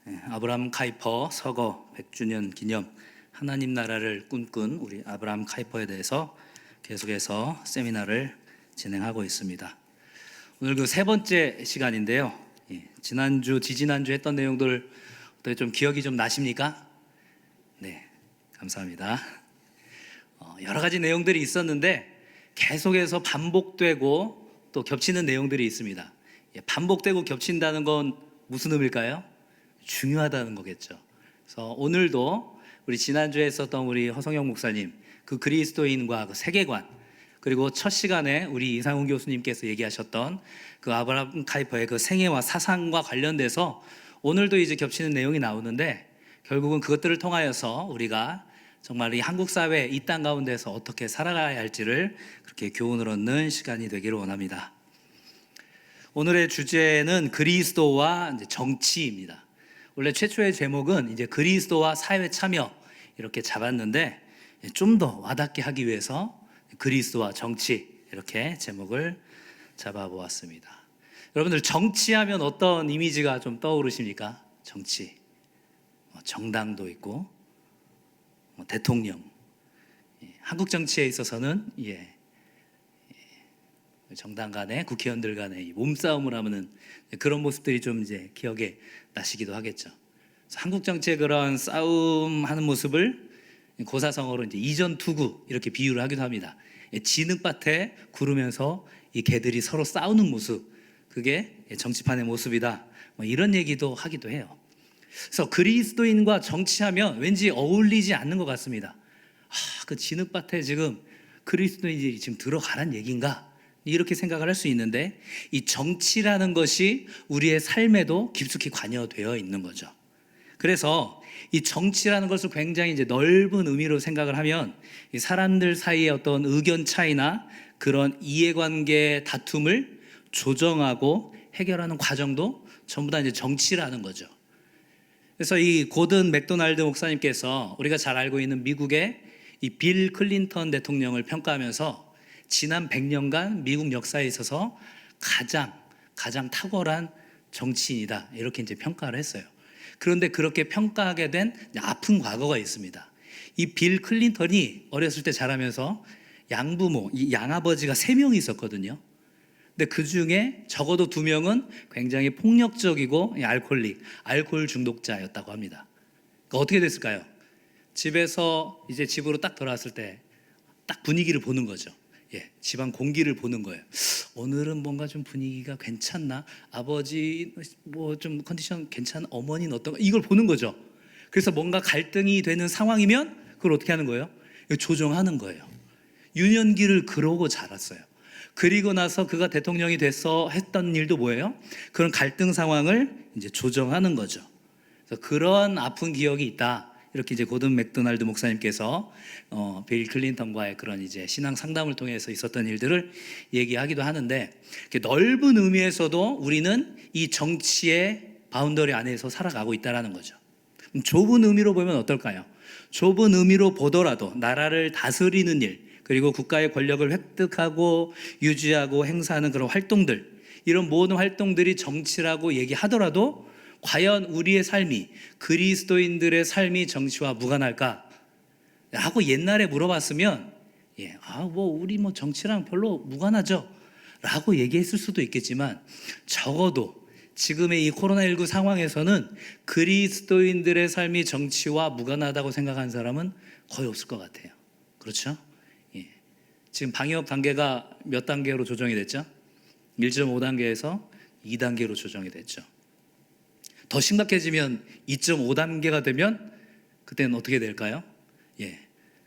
아브라함 카이퍼 서거 100주년 기념 하나님 나라를 꿈꾼 우리 아브라함 카이퍼에 대해서 계속해서 세미나를 진행하고 있습니다. 오늘 그 세 번째 시간인데요. 지난주, 지지난주 했던 내용들 어떻게 좀 기억이 좀 나십니까? 네, 감사합니다. 여러 가지 내용들이 있었는데 계속해서 반복되고 또 겹치는 내용들이 있습니다. 반복되고 겹친다는 건 무슨 의미일까요? 중요하다는 거겠죠. 그래서 오늘도 우리 지난주에 했었던 우리 허성영 목사님 그 그리스도인과 그 세계관, 그리고 첫 시간에 우리 이상훈 교수님께서 얘기하셨던 그 아브라함 카이퍼의 그 생애와 사상과 관련돼서 오늘도 이제 겹치는 내용이 나오는데, 결국은 그것들을 통하여서 우리가 정말 이 한국 사회, 이 땅 가운데서 어떻게 살아가야 할지를 그렇게 교훈을 얻는 시간이 되기를 원합니다. 오늘의 주제는 그리스도와 이제 정치입니다. 원래 최초의 제목은 이제 그리스도와 사회 참여 이렇게 잡았는데, 좀 더 와닿게 하기 위해서 그리스도와 정치 이렇게 제목을 잡아보았습니다. 여러분들, 정치하면 어떤 이미지가 좀 떠오르십니까? 정치, 정당도 있고 대통령. 한국 정치에 있어서는 정당 간에, 국회의원들 간에 몸싸움을 하는 그런 모습들이 좀 이제 기억에 나시기도 하겠죠. 한국 정치의 그런 싸움하는 모습을 고사성어로 이제 이전투구 이렇게 비유를 하기도 합니다. 진흙밭에 구르면서 이 개들이 서로 싸우는 모습, 그게 정치판의 모습이다, 이런 얘기도 하기도 해요. 그래서 그리스도인과 정치하면 왠지 어울리지 않는 것 같습니다. 그 진흙밭에 지금 그리스도인들이 지금 들어가란 얘기인가? 이렇게 생각을 할 수 있는데, 이 정치라는 것이 우리의 삶에도 깊숙이 관여되어 있는 거죠. 그래서 이 정치라는 것을 굉장히 이제 넓은 의미로 생각을 하면, 이 사람들 사이의 어떤 의견 차이나 그런 이해관계 다툼을 조정하고 해결하는 과정도 전부 다 이제 정치라는 거죠. 그래서 이 고든 맥도날드 목사님께서 우리가 잘 알고 있는 미국의 이 빌 클린턴 대통령을 평가하면서 지난 100년간 미국 역사에 있어서 가장 탁월한 정치인이다, 이렇게 이제 평가를 했어요. 그런데 그렇게 평가하게 된 아픈 과거가 있습니다. 이 빌 클린턴이 어렸을 때 자라면서 양부모, 이 양아버지가 3명이 있었거든요. 근데 그 중에 적어도 2명은 굉장히 폭력적이고 알코올 중독자였다고 합니다. 그러니까 어떻게 됐을까요? 집에서 이제 집으로 딱 돌아왔을 때 딱 분위기를 보는 거죠. 집안 공기를 보는 거예요. 오늘은 뭔가 좀 분위기가 괜찮나? 아버지 뭐 좀 컨디션 괜찮아? 어머니는 어떤가? 이걸 보는 거죠. 그래서 뭔가 갈등이 되는 상황이면 그걸 어떻게 하는 거예요? 조정하는 거예요. 유년기를 그러고 자랐어요. 그리고 나서 그가 대통령이 돼서 했던 일도 뭐예요? 그런 갈등 상황을 이제 조정하는 거죠. 그래서 그런 아픈 기억이 있다, 이렇게 이제 고든 맥도날드 목사님께서 빌 클린턴과의 그런 이제 신앙 상담을 통해서 있었던 일들을 얘기하기도 하는데, 넓은 의미에서도 우리는 이 정치의 바운더리 안에서 살아가고 있다는 거죠. 좁은 의미로 보면 어떨까요? 좁은 의미로 보더라도 나라를 다스리는 일, 그리고 국가의 권력을 획득하고 유지하고 행사하는 그런 활동들, 이런 모든 활동들이 정치라고 얘기하더라도 과연 우리의 삶이, 그리스도인들의 삶이 정치와 무관할까? 라고 옛날에 물어봤으면 우리 정치랑 별로 무관하죠 라고 얘기했을 수도 있겠지만, 적어도 지금의 이 코로나19 상황에서는 그리스도인들의 삶이 정치와 무관하다고 생각하는 사람은 거의 없을 것 같아요. 그렇죠? 지금 방역 단계가 몇 단계로 조정이 됐죠? 1.5단계에서 2단계로 조정이 됐죠. 더 심각해지면 2.5단계가 되면 그때는 어떻게 될까요?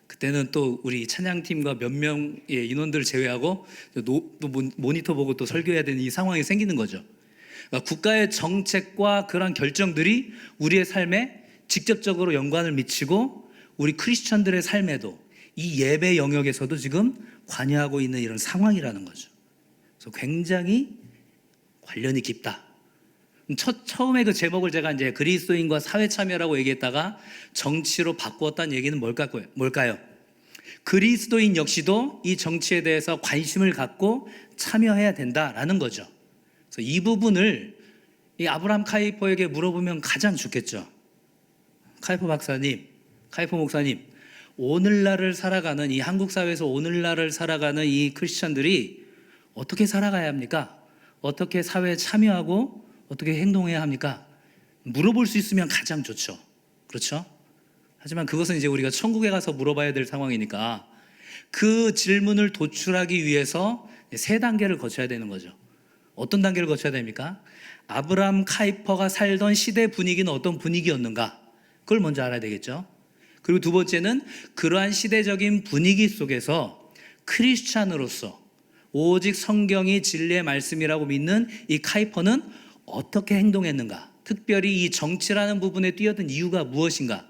그때는 또 우리 찬양팀과 몇 명의 인원들을 제외하고 또 모니터 보고 또 설교해야 되는 이 상황이 생기는 거죠. 그러니까 국가의 정책과 그런 결정들이 우리의 삶에 직접적으로 연관을 미치고 우리 크리스천들의 삶에도, 이 예배 영역에서도 지금 관여하고 있는 이런 상황이라는 거죠. 그래서 굉장히 관련이 깊다. 처음에 그 제목을 제가 이제 그리스도인과 사회 참여라고 얘기했다가 정치로 바꾸었다는 얘기는 뭘까요? 그리스도인 역시도 이 정치에 대해서 관심을 갖고 참여해야 된다라는 거죠. 그래서 이 부분을 이 아브라함 카이퍼에게 물어보면 가장 좋겠죠. 카이퍼 박사님, 카이퍼 목사님, 오늘날을 살아가는 이 한국 사회에서 오늘날을 살아가는 이 크리스천들이 어떻게 살아가야 합니까? 어떻게 사회에 참여하고 어떻게 행동해야 합니까? 물어볼 수 있으면 가장 좋죠. 그렇죠? 하지만 그것은 이제 우리가 천국에 가서 물어봐야 될 상황이니까 그 질문을 도출하기 위해서 세 단계를 거쳐야 되는 거죠. 어떤 단계를 거쳐야 됩니까? 아브라함 카이퍼가 살던 시대 분위기는 어떤 분위기였는가? 그걸 먼저 알아야 되겠죠. 그리고 두 번째는 그러한 시대적인 분위기 속에서 크리스찬으로서 오직 성경이 진리의 말씀이라고 믿는 이 카이퍼는 어떻게 행동했는가? 특별히 이 정치라는 부분에 뛰어든 이유가 무엇인가?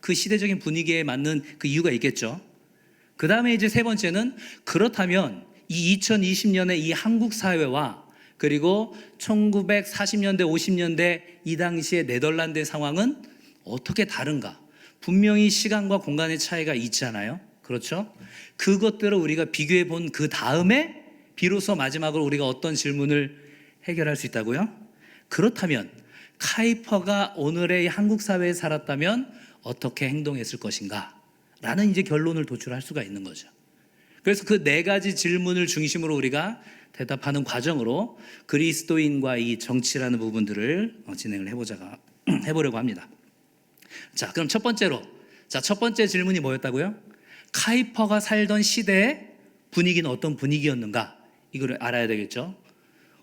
그 시대적인 분위기에 맞는 그 이유가 있겠죠. 그 다음에 이제 세 번째는 그렇다면 이 2020년의 이 한국 사회와 그리고 1940년대, 50년대 이 당시의 네덜란드의 상황은 어떻게 다른가? 분명히 시간과 공간의 차이가 있잖아요. 그렇죠? 그것들을 우리가 비교해 본 그 다음에 비로소 마지막으로 우리가 어떤 질문을 해결할 수 있다고요? 그렇다면 카이퍼가 오늘의 한국 사회에 살았다면 어떻게 행동했을 것인가? 라는 이제 결론을 도출할 수가 있는 거죠. 그래서 그 네 가지 질문을 중심으로 우리가 대답하는 과정으로 그리스도인과 이 정치라는 부분들을 진행을 해보려고 합니다. 자, 그럼 첫 번째 질문이 뭐였다고요? 카이퍼가 살던 시대의 분위기는 어떤 분위기였는가? 이걸 알아야 되겠죠.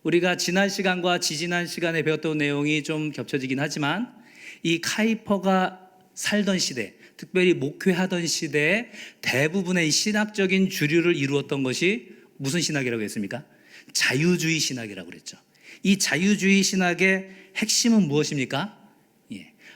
우리가 지난 시간과 지지난 시간에 배웠던 내용이 좀 겹쳐지긴 하지만 이 카이퍼가 살던 시대, 특별히 목회하던 시대에 대부분의 신학적인 주류를 이루었던 것이 무슨 신학이라고 했습니까? 자유주의 신학이라고 그랬죠. 이 자유주의 신학의 핵심은 무엇입니까?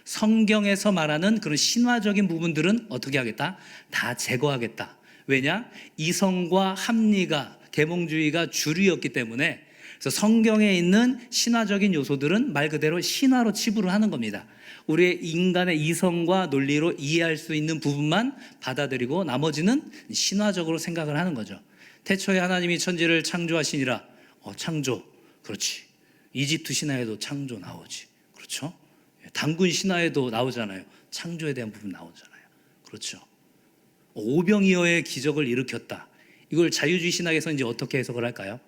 성경에서 말하는 그런 신화적인 부분들은 어떻게 하겠다? 다 제거하겠다. 왜냐? 이성과 합리가, 계몽주의가 주류였기 때문에 그래서 성경에 있는 신화적인 요소들은 말 그대로 신화로 치부를 하는 겁니다. 우리의 인간의 이성과 논리로 이해할 수 있는 부분만 받아들이고 나머지는 신화적으로 생각을 하는 거죠. 태초에 하나님이 천지를 창조하시니라. 창조. 그렇지. 이집트 신화에도 창조 나오지. 그렇죠? 단군 신화에도 나오잖아요. 창조에 대한 부분 나오잖아요. 그렇죠. 오병이어의 기적을 일으켰다. 이걸 자유주의 신학에서 이제 어떻게 해석을 할까요?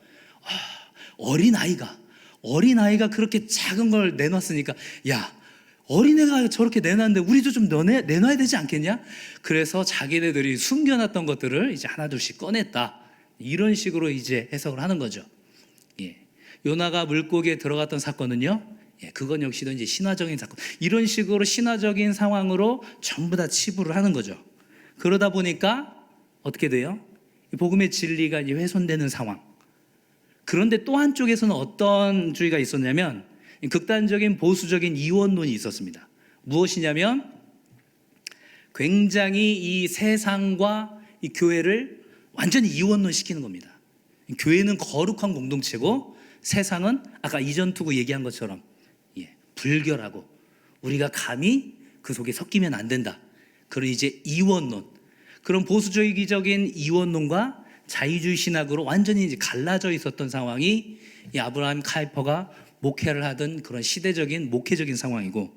어린아이가 그렇게 작은 걸 내놨으니까 야, 어린애가 저렇게 내놨는데 우리도 좀 내놔야 되지 않겠냐? 그래서 자기네들이 숨겨놨던 것들을 이제 하나둘씩 꺼냈다. 이런 식으로 이제 해석을 하는 거죠. 요나가 물고기에 들어갔던 사건은요, 그건 역시도 이제 신화적인 사건. 이런 식으로 신화적인 상황으로 전부 다 치부를 하는 거죠. 그러다 보니까 어떻게 돼요? 복음의 진리가 이제 훼손되는 상황. 그런데 또 한쪽에서는 어떤 주의가 있었냐면 극단적인 보수적인 이원론이 있었습니다. 무엇이냐면 굉장히 이 세상과 이 교회를 완전히 이원론 시키는 겁니다. 교회는 거룩한 공동체고 세상은 아까 이전 투구 얘기한 것처럼 불결하고 우리가 감히 그 속에 섞이면 안 된다. 그런 이제 이원론, 그런 보수적인 이원론과 자유주의 신학으로 완전히 이제 갈라져 있었던 상황이 이 아브라함 카이퍼가 목회를 하던 그런 시대적인 목회적인 상황이고,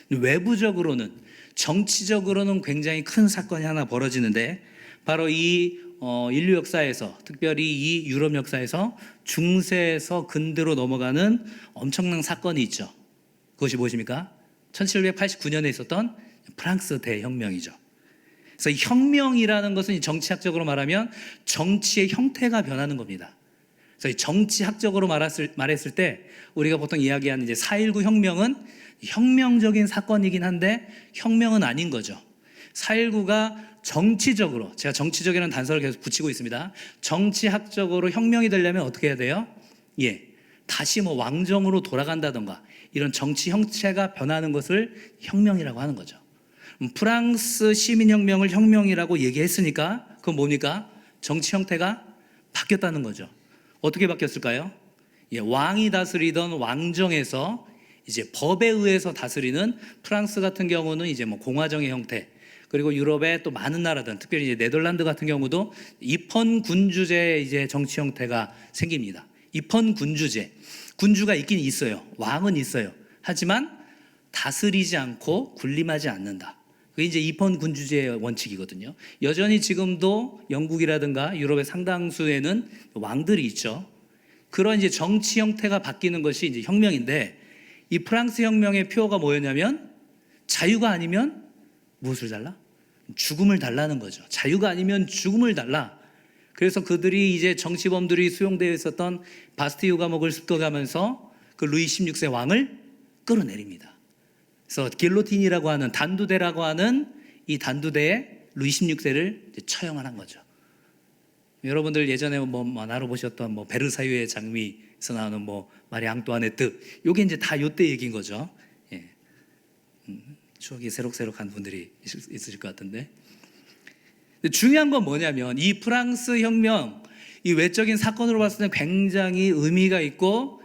외부적으로는 정치적으로는 굉장히 큰 사건이 하나 벌어지는데 바로 이 인류 역사에서, 특별히 이 유럽 역사에서 중세에서 근대로 넘어가는 엄청난 사건이 있죠. 그것이 무엇입니까? 1789년에 있었던 프랑스 대혁명이죠. 그래서 이 혁명이라는 것은 정치학적으로 말하면 정치의 형태가 변하는 겁니다. 그래서 정치학적으로 말했을 때 우리가 보통 이야기하는 이제 4.19 혁명은 혁명적인 사건이긴 한데 혁명은 아닌 거죠. 4.19가 정치적으로, 제가 정치적이라는 단서를 계속 붙이고 있습니다. 정치학적으로 혁명이 되려면 어떻게 해야 돼요? 다시 왕정으로 돌아간다던가 이런 정치 형체가 변하는 것을 혁명이라고 하는 거죠. 프랑스 시민혁명을 혁명이라고 얘기했으니까 그건 뭡니까? 정치 형태가 바뀌었다는 거죠. 어떻게 바뀌었을까요? 왕이 다스리던 왕정에서 이제 법에 의해서 다스리는, 프랑스 같은 경우는 이제 공화정의 형태, 그리고 유럽의 또 많은 나라들, 특별히 이제 네덜란드 같은 경우도 입헌군주제의 이제 정치 형태가 생깁니다. 입헌군주제. 군주가 있긴 있어요. 왕은 있어요. 하지만 다스리지 않고 군림하지 않는다. 그게 이제 입헌 군주제의 원칙이거든요. 여전히 지금도 영국이라든가 유럽의 상당수에는 왕들이 있죠. 그런 이제 정치 형태가 바뀌는 것이 이제 혁명인데, 이 프랑스 혁명의 표어가 뭐였냐면 자유가 아니면 무엇을 달라? 죽음을 달라는 거죠. 자유가 아니면 죽음을 달라. 그래서 그들이 이제 정치범들이 수용되어 있었던 바스티유 감옥을 습격하면서 그 루이 16세 왕을 끌어내립니다. 그래서 길로틴이라고 하는 단두대라고 하는 이 단두대에 루이 16세를 처형을 한 거죠. 여러분들 예전에 뭐 만화로 보셨던 뭐 베르사유의 장미에서 나오는 뭐 마리 앙뚜아네트, 요게 이제 다 요때 얘기인 거죠. 예. 추억이 새록새록한 분들이 있으실 것 같은데. 중요한 건 뭐냐면 이 프랑스 혁명, 이 외적인 사건으로 봤을 때 굉장히 의미가 있고,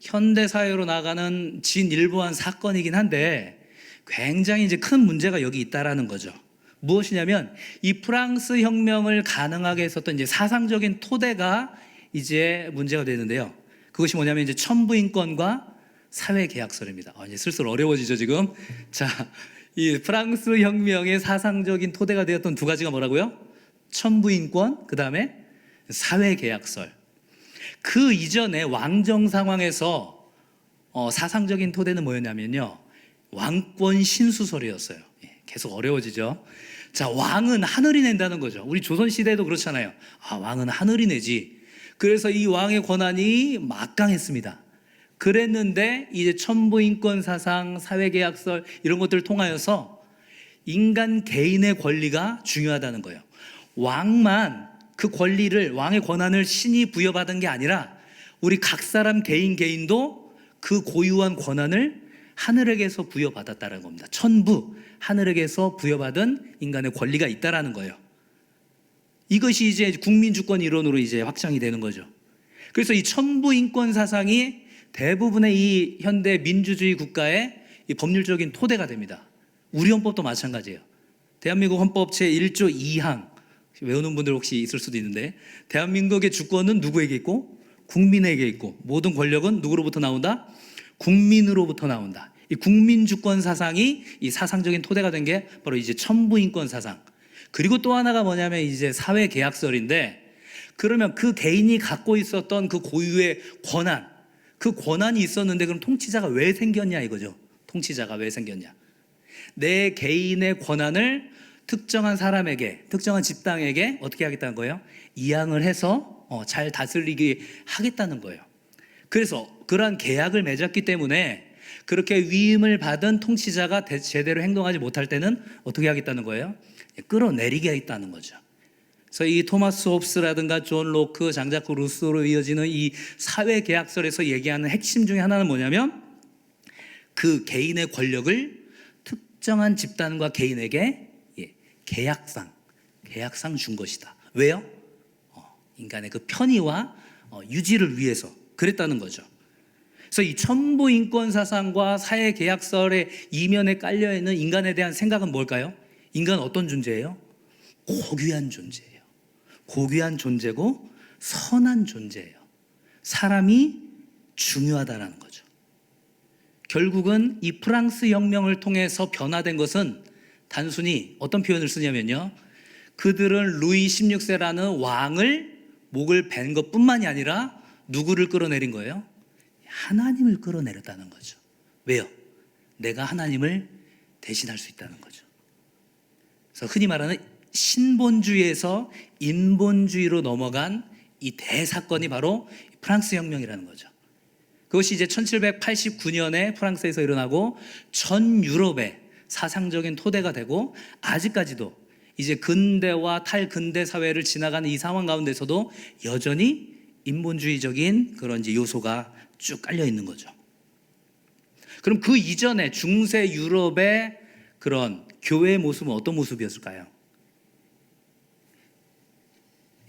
현대 사회로 나가는 진일보한 사건이긴 한데 굉장히 이제 큰 문제가 여기 있다라는 거죠. 무엇이냐면 이 프랑스 혁명을 가능하게 했었던 이제 사상적인 토대가 이제 문제가 되는데요. 그것이 뭐냐면 이제 천부인권과 사회계약설입니다. 이제 슬슬 어려워지죠 지금. 자, 이 프랑스 혁명의 사상적인 토대가 되었던 두 가지가 뭐라고요? 천부인권, 그 다음에 사회계약설. 그 이전에 왕정 상황에서 사상적인 토대는 뭐였냐면요, 왕권 신수설이었어요. 계속 어려워지죠. 자, 왕은 하늘이 낸다는 거죠. 우리 조선시대에도 그렇잖아요. 왕은 하늘이 내지. 그래서 이 왕의 권한이 막강했습니다. 그랬는데 이제 천부인권 사상, 사회계약설 이런 것들을 통하여서 인간 개인의 권리가 중요하다는 거예요. 왕만 그 권리를, 왕의 권한을 신이 부여받은 게 아니라 우리 각 사람 개인도 그 고유한 권한을 하늘에게서 부여받았다는 겁니다. 천부, 하늘에게서 부여받은 인간의 권리가 있다라는 거예요. 이것이 이제 국민주권 이론으로 이제 확장이 되는 거죠. 그래서 이 천부인권 사상이 대부분의 이 현대 민주주의 국가의 이 법률적인 토대가 됩니다. 우리 헌법도 마찬가지예요. 대한민국 헌법 제1조 2항 외우는 분들 혹시 있을 수도 있는데, 대한민국의 주권은 누구에게 있고? 국민에게 있고, 모든 권력은 누구로부터 나온다? 국민으로부터 나온다. 이 국민주권 사상이 이 사상적인 토대가 된 게 바로 이제 천부인권 사상. 그리고 또 하나가 뭐냐면 이제 사회계약설인데, 그러면 그 개인이 갖고 있었던 그 고유의 권한, 그 권한이 있었는데 그럼 통치자가 왜 생겼냐 이거죠. 통치자가 왜 생겼냐. 내 개인의 권한을 특정한 사람에게, 특정한 집단에게 어떻게 하겠다는 거예요? 이양을 해서 잘 다스리게 하겠다는 거예요. 그래서 그러한 계약을 맺었기 때문에 그렇게 위임을 받은 통치자가 제대로 행동하지 못할 때는 어떻게 하겠다는 거예요? 끌어내리게 하겠다는 거죠. 그래서 이 토마스 홉스라든가 존 로크, 장자크 루소로 이어지는 이 사회계약설에서 얘기하는 핵심 중에 하나는 뭐냐면 그 개인의 권력을 특정한 집단과 개인에게 계약상 준 것이다. 왜요? 인간의 그 편의와 유지를 위해서 그랬다는 거죠. 그래서 이 천부인권 사상과 사회계약설의 이면에 깔려있는 인간에 대한 생각은 뭘까요? 인간은 어떤 존재예요? 고귀한 존재예요. 고귀한 존재고 선한 존재예요. 사람이 중요하다는 거죠. 결국은 이 프랑스 혁명을 통해서 변화된 것은 단순히 어떤 표현을 쓰냐면요, 그들은 루이 16세라는 왕을 목을 벤 것뿐만이 아니라 누구를 끌어내린 거예요? 하나님을 끌어내렸다는 거죠. 왜요? 내가 하나님을 대신할 수 있다는 거죠. 그래서 흔히 말하는 신본주의에서 인본주의로 넘어간 이 대사건이 바로 프랑스 혁명이라는 거죠. 그것이 이제 1789년에 프랑스에서 일어나고 전 유럽의 사상적인 토대가 되고, 아직까지도 이제 근대와 탈근대 사회를 지나가는 이 상황 가운데서도 여전히 인본주의적인 그런 이제 요소가 쭉 깔려 있는 거죠. 그럼 그 이전에 중세 유럽의 그런 교회의 모습은 어떤 모습이었을까요?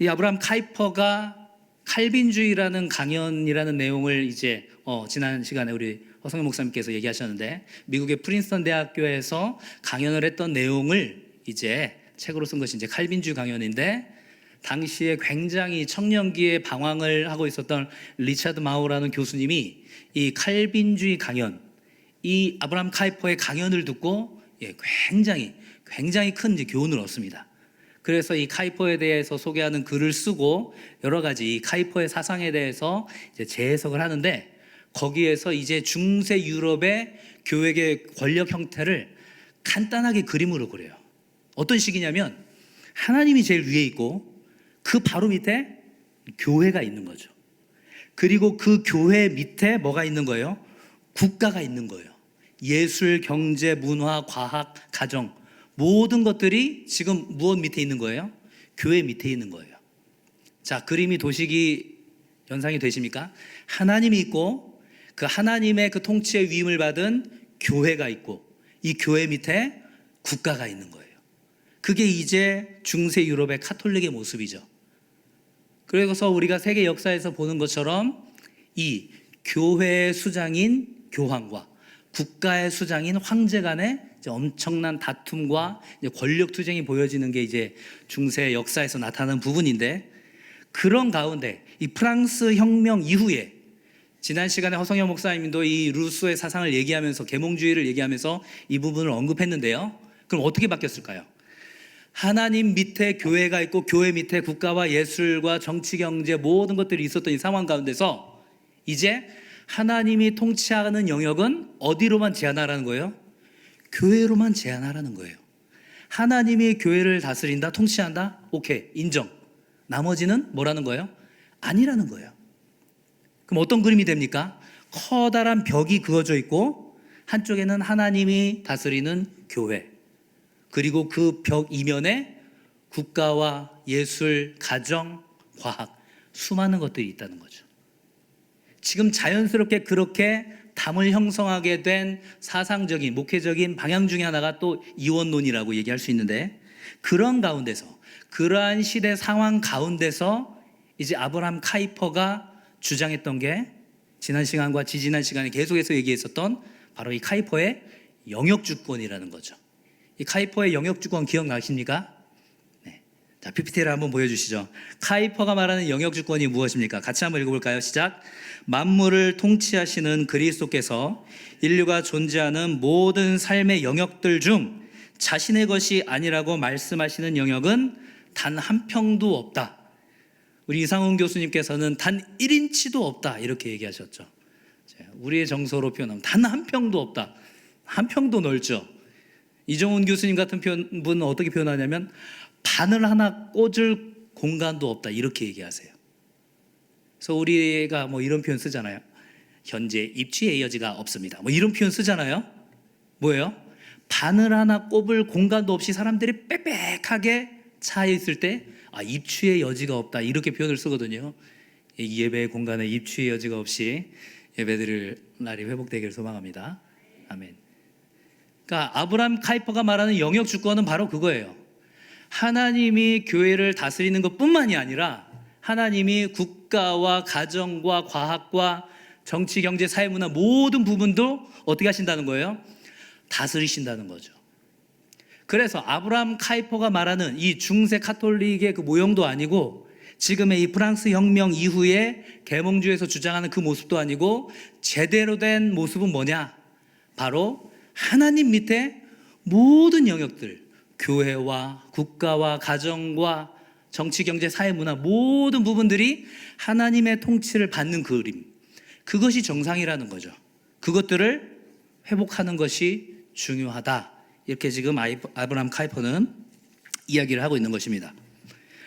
이 아브라함 카이퍼가 칼빈주의라는 강연이라는 내용을 이제 지난 시간에 우리 허성현 목사님께서 얘기하셨는데, 미국의 프린스턴 대학교에서 강연을 했던 내용을 이제 책으로 쓴 것이 이제 칼빈주의 강연인데, 당시에 굉장히 청년기에 방황을 하고 있었던 리차드 마우라는 교수님이 이 칼빈주의 강연, 이 아브라함 카이퍼의 강연을 듣고 굉장히 큰 이제 교훈을 얻습니다. 그래서 이 카이퍼에 대해서 소개하는 글을 쓰고 여러 가지 이 카이퍼의 사상에 대해서 이제 재해석을 하는데, 거기에서 이제 중세 유럽의 교회의 권력 형태를 간단하게 그림으로 그려요. 어떤 식이냐면 하나님이 제일 위에 있고 그 바로 밑에 교회가 있는 거죠. 그리고 그 교회 밑에 뭐가 있는 거예요? 국가가 있는 거예요. 예술, 경제, 문화, 과학, 가정, 모든 것들이 지금 무엇 밑에 있는 거예요? 교회 밑에 있는 거예요. 자, 그림이 도식이 연상이 되십니까? 하나님이 있고 그 하나님의 그 통치의 위임을 받은 교회가 있고 이 교회 밑에 국가가 있는 거예요. 그게 이제 중세 유럽의 카톨릭의 모습이죠. 그래서 우리가 세계 역사에서 보는 것처럼 이 교회의 수장인 교황과 국가의 수장인 황제 간의 엄청난 다툼과 권력 투쟁이 보여지는 게 이제 중세 역사에서 나타나는 부분인데, 그런 가운데 이 프랑스 혁명 이후에 지난 시간에 허성현 목사님도 이 루소의 사상을 얘기하면서 계몽주의를 얘기하면서 이 부분을 언급했는데요. 그럼 어떻게 바뀌었을까요? 하나님 밑에 교회가 있고 교회 밑에 국가와 예술과 정치, 경제 모든 것들이 있었던 이 상황 가운데서 이제 하나님이 통치하는 영역은 어디로만 제한하라는 거예요? 교회로만 제한하라는 거예요. 하나님이 교회를 다스린다, 통치한다? 오케이, 인정. 나머지는 뭐라는 거예요? 아니라는 거예요. 그럼 어떤 그림이 됩니까? 커다란 벽이 그어져 있고 한쪽에는 하나님이 다스리는 교회, 그리고 그 벽 이면에 국가와 예술, 가정, 과학, 수많은 것들이 있다는 거죠. 지금 자연스럽게 그렇게 담을 형성하게 된 사상적인, 목회적인 방향 중에 하나가 또 이원론이라고 얘기할 수 있는데, 그런 가운데서, 그러한 시대 상황 가운데서 이제 아브라함 카이퍼가 주장했던 게 지난 시간과 지지난 시간에 계속해서 얘기했었던 바로 이 카이퍼의 영역주권이라는 거죠. 이 카이퍼의 영역주권 기억나십니까? 네. 자, PPT를 한번 보여주시죠. 카이퍼가 말하는 영역주권이 무엇입니까? 같이 한번 읽어볼까요? 시작. 만물을 통치하시는 그리스도께서 인류가 존재하는 모든 삶의 영역들 중 자신의 것이 아니라고 말씀하시는 영역은 단 한 평도 없다. 우리 이상훈 교수님께서는 단 1인치도 없다 이렇게 얘기하셨죠. 우리의 정서로 표현하면 단 한 평도 없다. 한 평도 넓죠. 이정훈 교수님 같은 분은 어떻게 표현하냐면 바늘 하나 꽂을 공간도 없다 이렇게 얘기하세요. 그래서 우리가 뭐 이런 표현 쓰잖아요. 현재 입추의 여지가 없습니다. 뭐 이런 표현 쓰잖아요. 뭐예요? 바늘 하나 꼽을 공간도 없이 사람들이 빽빽하게 차 있을 때 입추의 여지가 없다 이렇게 표현을 쓰거든요. 이 예배의 공간에 입추의 여지가 없이 예배드릴 날이 회복되기를 소망합니다. 아멘. 그러니까 아브라함 카이퍼가 말하는 영역 주권은 바로 그거예요. 하나님이 교회를 다스리는 것뿐만이 아니라 하나님이 국가와 가정과 과학과 정치, 경제, 사회, 문화 모든 부분도 어떻게 하신다는 거예요? 다스리신다는 거죠. 그래서 아브라함 카이퍼가 말하는 이 중세 카톨릭의 그 모형도 아니고 지금의 이 프랑스 혁명 이후에 계몽주의에서 주장하는 그 모습도 아니고 제대로 된 모습은 뭐냐? 바로 하나님 밑에 모든 영역들, 교회와 국가와 가정과 정치, 경제, 사회, 문화 모든 부분들이 하나님의 통치를 받는 그림, 그것이 정상이라는 거죠. 그것들을 회복하는 것이 중요하다. 이렇게 지금 아브라함 카이퍼는 이야기를 하고 있는 것입니다.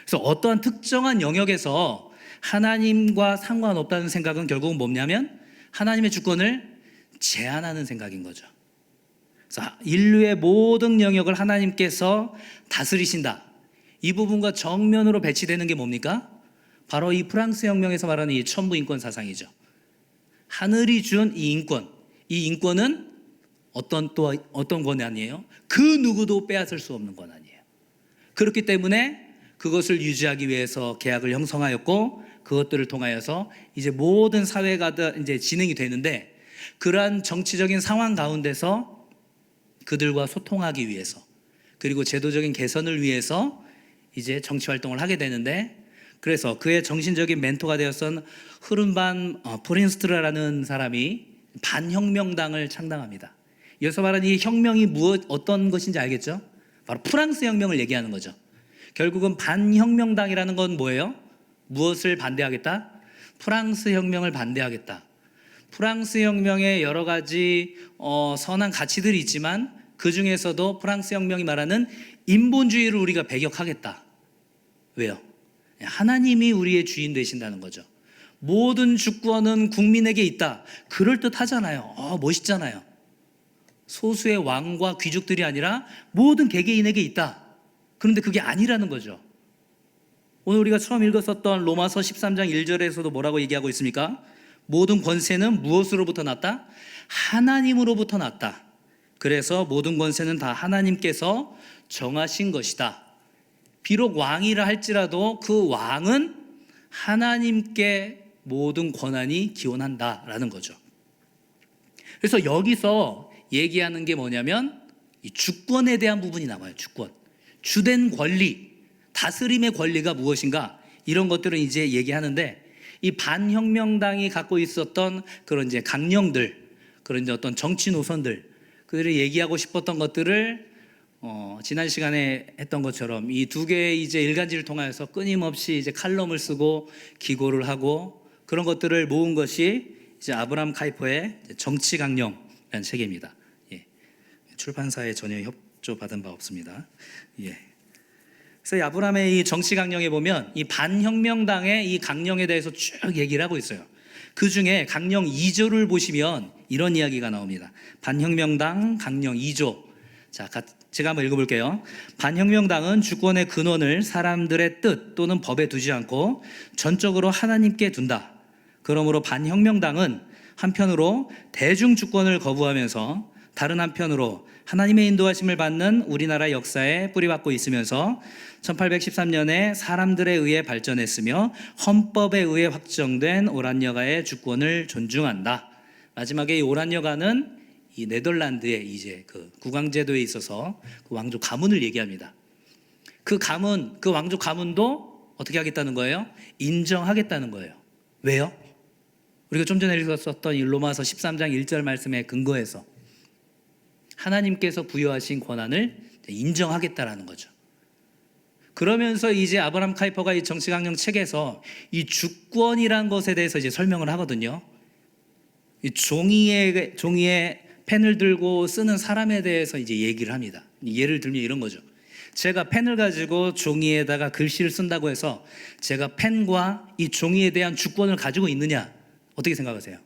그래서 어떠한 특정한 영역에서 하나님과 상관없다는 생각은 결국은 뭐냐면 하나님의 주권을 제한하는 생각인 거죠. 그래서 인류의 모든 영역을 하나님께서 다스리신다. 이 부분과 정면으로 배치되는 게 뭡니까? 바로 이 프랑스 혁명에서 말하는 이 천부인권 사상이죠. 하늘이 준 이 인권, 이 인권은 어떤 권한이에요? 그 누구도 빼앗을 수 없는 권한이에요. 그렇기 때문에 그것을 유지하기 위해서 계약을 형성하였고 그것들을 통하여서 이제 모든 사회가 이제 진행이 되는데, 그러한 정치적인 상황 가운데서 그들과 소통하기 위해서 그리고 제도적인 개선을 위해서 이제 정치 활동을 하게 되는데, 그래서 그의 정신적인 멘토가 되었던 흐른반 프린스트라는 사람이 반혁명당을 창당합니다. 여기서 말하는 이 혁명이 어떤 것인지 알겠죠? 바로 프랑스 혁명을 얘기하는 거죠. 결국은 반혁명당이라는 건 뭐예요? 무엇을 반대하겠다? 프랑스 혁명을 반대하겠다. 프랑스 혁명에 여러 가지 선한 가치들이 있지만 그 중에서도 프랑스 혁명이 말하는 인본주의를 우리가 배격하겠다. 왜요? 하나님이 우리의 주인 되신다는 거죠. 모든 주권은 국민에게 있다. 그럴듯하잖아요. 멋있잖아요. 소수의 왕과 귀족들이 아니라 모든 개개인에게 있다. 그런데 그게 아니라는 거죠. 오늘 우리가 처음 읽었었던 로마서 13장 1절에서도 뭐라고 얘기하고 있습니까? 모든 권세는 무엇으로부터 났다? 하나님으로부터 났다. 그래서 모든 권세는 다 하나님께서 정하신 것이다. 비록 왕이라 할지라도 그 왕은 하나님께 모든 권한이 기원한다라는 거죠. 그래서 여기서 얘기하는 게 뭐냐면 이 주권에 대한 부분이 나와요. 주권. 주된 권리, 다스림의 권리가 무엇인가, 이런 것들은 이제 얘기하는데, 이 반혁명당이 갖고 있었던 그런 이제 강령들, 그런 이제 어떤 정치 노선들, 그들이 얘기하고 싶었던 것들을 지난 시간에 했던 것처럼 이 두 개의 이제 일간지를 통하여서 끊임없이 이제 칼럼을 쓰고 기고를 하고 그런 것들을 모은 것이 이제 아브라함 카이퍼의 정치 강령이라는 책입니다. 예. 출판사에 전혀 협조 받은 바 없습니다. 예. 그래서 이 아브라함의 이 정치 강령에 보면 이 반혁명당의 이 강령에 대해서 쭉 얘기를 하고 있어요. 그 중에 강령 2조를 보시면 이런 이야기가 나옵니다. 반혁명당 강령 2조. 자, 제가 한번 읽어볼게요. 반혁명당은 주권의 근원을 사람들의 뜻 또는 법에 두지 않고 전적으로 하나님께 둔다. 그러므로 반혁명당은 한편으로 대중 주권을 거부하면서 다른 한편으로 하나님의 인도하심을 받는 우리나라 역사에 뿌리박고 있으면서 1813년에 사람들에 의해 발전했으며 헌법에 의해 확정된 오란여가의 주권을 존중한다. 마지막에 이 오란여가는 이 네덜란드의 이제 그 국왕제도에 있어서 그 왕조 가문을 얘기합니다. 그 가문, 그 왕조 가문도 어떻게 하겠다는 거예요? 인정하겠다는 거예요. 왜요? 우리가 좀 전에 읽었었던 이 로마서 13장 1절 말씀에 근거해서 하나님께서 부여하신 권한을 인정하겠다라는 거죠. 그러면서 이제 아브라함 카이퍼가 이 정치강령 책에서 이 주권이란 것에 대해서 이제 설명을 하거든요. 이 종이에 펜을 들고 쓰는 사람에 대해서 이제 얘기를 합니다. 예를 들면 이런 거죠. 제가 펜을 가지고 종이에다가 글씨를 쓴다고 해서 제가 펜과 이 종이에 대한 주권을 가지고 있느냐? 어떻게 생각하세요?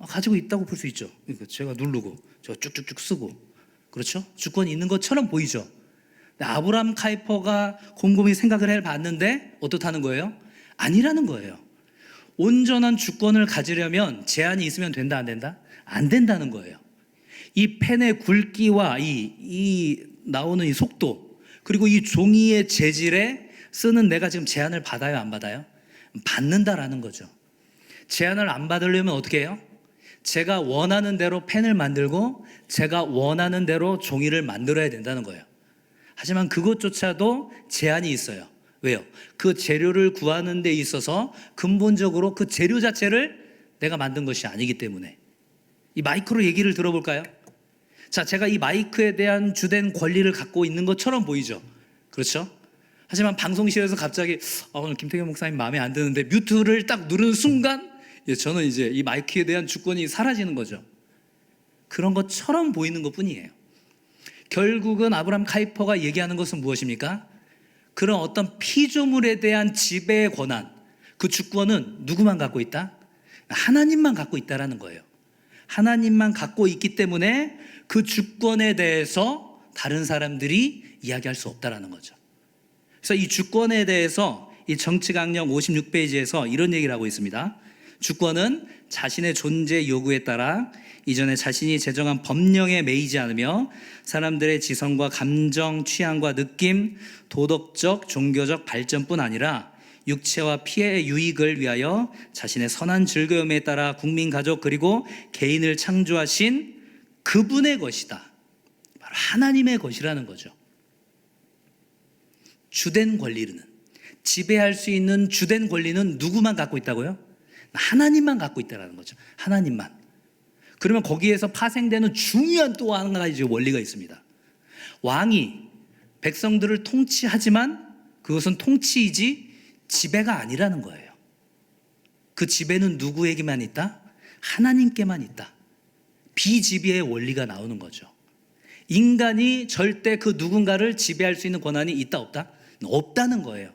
가지고 있다고 볼 수 있죠. 그러니까 제가 누르고 제가 쭉쭉쭉 쓰고, 그렇죠? 주권이 있는 것처럼 보이죠. 아브라함 카이퍼가 곰곰이 생각을 해봤는데 어떻다는 거예요? 아니라는 거예요. 온전한 주권을 가지려면 제한이 있으면 된다, 안 된다? 안 된다는 거예요. 이 펜의 굵기와 이 나오는 이 속도, 그리고 이 종이의 재질에 쓰는 내가 지금 제한을 받아요, 안 받아요? 받는다라는 거죠. 제한을 안 받으려면 어떻게 해요? 제가 원하는 대로 펜을 만들고 제가 원하는 대로 종이를 만들어야 된다는 거예요. 하지만 그것조차도 제한이 있어요. 왜요? 그 재료를 구하는 데 있어서 근본적으로 그 재료 자체를 내가 만든 것이 아니기 때문에. 이 마이크로 얘기를 들어볼까요? 자, 제가 이 마이크에 대한 주된 권리를 갖고 있는 것처럼 보이죠? 그렇죠? 하지만 방송실에서 갑자기 오늘 김태경 목사님 마음에 안 드는데 뮤트를 딱 누르는 순간 저는 이제 이 마이크에 대한 주권이 사라지는 거죠. 그런 것처럼 보이는 것뿐이에요. 결국은 아브라함 카이퍼가 얘기하는 것은 무엇입니까? 그런 어떤 피조물에 대한 지배의 권한, 그 주권은 누구만 갖고 있다? 하나님만 갖고 있다라는 거예요. 하나님만 갖고 있기 때문에 그 주권에 대해서 다른 사람들이 이야기할 수 없다라는 거죠. 그래서 이 주권에 대해서 이 정치강령 56페이지에서 이런 얘기를 하고 있습니다. 주권은 자신의 존재 요구에 따라 이전에 자신이 제정한 법령에 매이지 않으며 사람들의 지성과 감정, 취향과 느낌, 도덕적, 종교적 발전뿐 아니라 육체와 피의 유익을 위하여 자신의 선한 즐거움에 따라 국민, 가족 그리고 개인을 창조하신 그분의 것이다. 바로 하나님의 것이라는 거죠. 주된 권리는, 지배할 수 있는 주된 권리는 누구만 갖고 있다고요? 하나님만 갖고 있다는 거죠. 하나님만. 그러면 거기에서 파생되는 중요한 또 한 가지 원리가 있습니다. 왕이 백성들을 통치하지만 그것은 통치이지 지배가 아니라는 거예요. 그 지배는 누구에게만 있다? 하나님께만 있다. 비지배의 원리가 나오는 거죠. 인간이 절대 그 누군가를 지배할 수 있는 권한이 있다 없다? 없다는 거예요.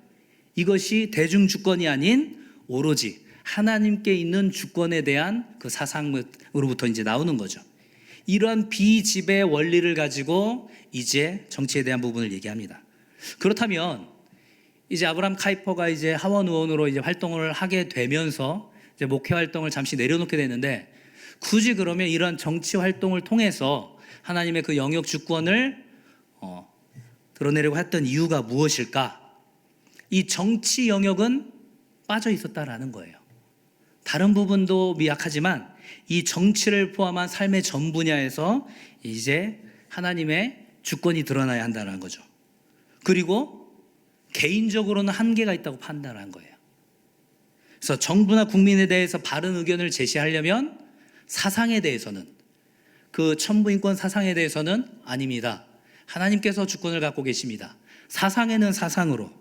이것이 대중주권이 아닌 오로지 하나님께 있는 주권에 대한 그 사상으로부터 이제 나오는 거죠. 이러한 비지배 원리를 가지고 이제 정치에 대한 부분을 얘기합니다. 그렇다면 이제 아브라함 카이퍼가 이제 하원 의원으로 이제 활동을 하게 되면서 이제 목회 활동을 잠시 내려놓게 됐는데, 굳이 그러면 이러한 정치 활동을 통해서 하나님의 그 영역 주권을 드러내려고 했던 이유가 무엇일까? 이 정치 영역은 빠져 있었다라는 거예요. 다른 부분도 미약하지만 이 정치를 포함한 삶의 전 분야에서 이제 하나님의 주권이 드러나야 한다는 거죠. 그리고 개인적으로는 한계가 있다고 판단한 거예요. 그래서 정부나 국민에 대해서 바른 의견을 제시하려면 사상에 대해서는, 그 천부인권 사상에 대해서는 아닙니다. 하나님께서 주권을 갖고 계십니다. 사상에는 사상으로,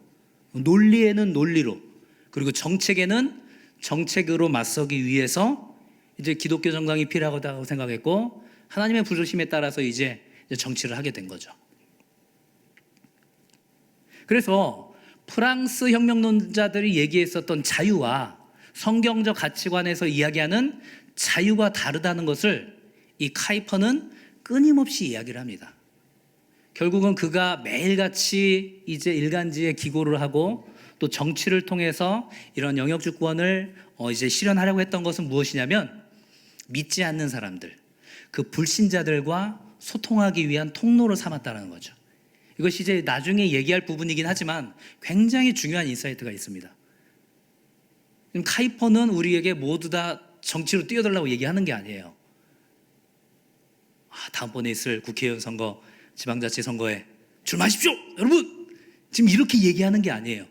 논리에는 논리로, 그리고 정책에는 정책으로 맞서기 위해서 이제 기독교 정당이 필요하다고 생각했고, 하나님의 부르심에 따라서 이제 정치를 하게 된 거죠. 그래서 프랑스 혁명론자들이 얘기했었던 자유와 성경적 가치관에서 이야기하는 자유가 다르다는 것을 이 카이퍼는 끊임없이 이야기를 합니다. 결국은 그가 매일같이 이제 일간지에 기고를 하고 또 정치를 통해서 이런 영역 주권을 이제 실현하려고 했던 것은 무엇이냐면, 믿지 않는 사람들, 그 불신자들과 소통하기 위한 통로를 삼았다는 거죠. 이것이 이제 나중에 얘기할 부분이긴 하지만 굉장히 중요한 인사이트가 있습니다. 카이퍼는 우리에게 모두 다 정치로 뛰어들라고 얘기하는 게 아니에요. 다음번에 있을 국회의원 선거, 지방자치 선거에 출마하십시오 여러분, 지금 이렇게 얘기하는 게 아니에요.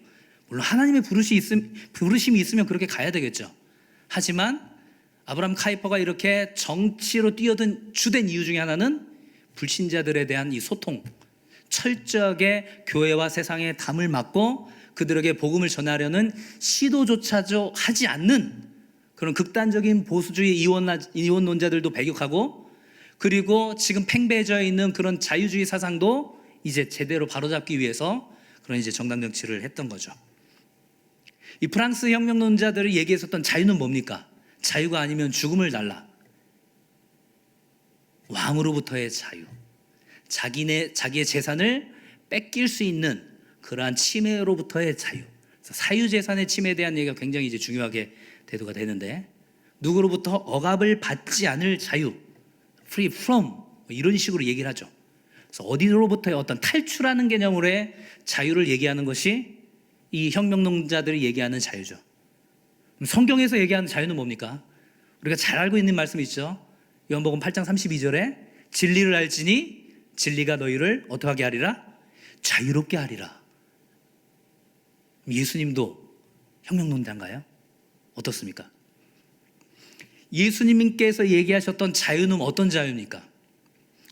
물론 하나님의 부르심이 있으면 그렇게 가야 되겠죠. 하지만 아브라함 카이퍼가 이렇게 정치로 뛰어든 주된 이유 중에 하나는 불신자들에 대한 이 소통, 철저하게 교회와 세상의 담을 막고 그들에게 복음을 전하려는 시도조차도 하지 않는 그런 극단적인 보수주의 이원론자들도 배격하고, 그리고 지금 팽배해져 있는 그런 자유주의 사상도 이제 제대로 바로잡기 위해서 그런 이제 정당 정치를 했던 거죠. 이 프랑스 혁명론자들이 얘기했었던 자유는 뭡니까? 자유가 아니면 죽음을 달라. 왕으로부터의 자유, 자기의 재산을 뺏길 수 있는 그러한 침해로부터의 자유, 사유재산의 침해에 대한 얘기가 굉장히 이제 중요하게 대두가 되는데, 누구로부터 억압을 받지 않을 자유, free from, 이런 식으로 얘기를 하죠. 그래서 어디로부터의 어떤 탈출하는 개념으로의 자유를 얘기하는 것이 이 혁명론자들이 얘기하는 자유죠. 성경에서 얘기하는 자유는 뭡니까? 우리가 잘 알고 있는 말씀이 있죠. 요한복음 8장 32절에 진리를 알지니 진리가 너희를 어떻게 하리라? 자유롭게 하리라. 예수님도 혁명론자인가요? 어떻습니까? 예수님께서 얘기하셨던 자유는 어떤 자유입니까?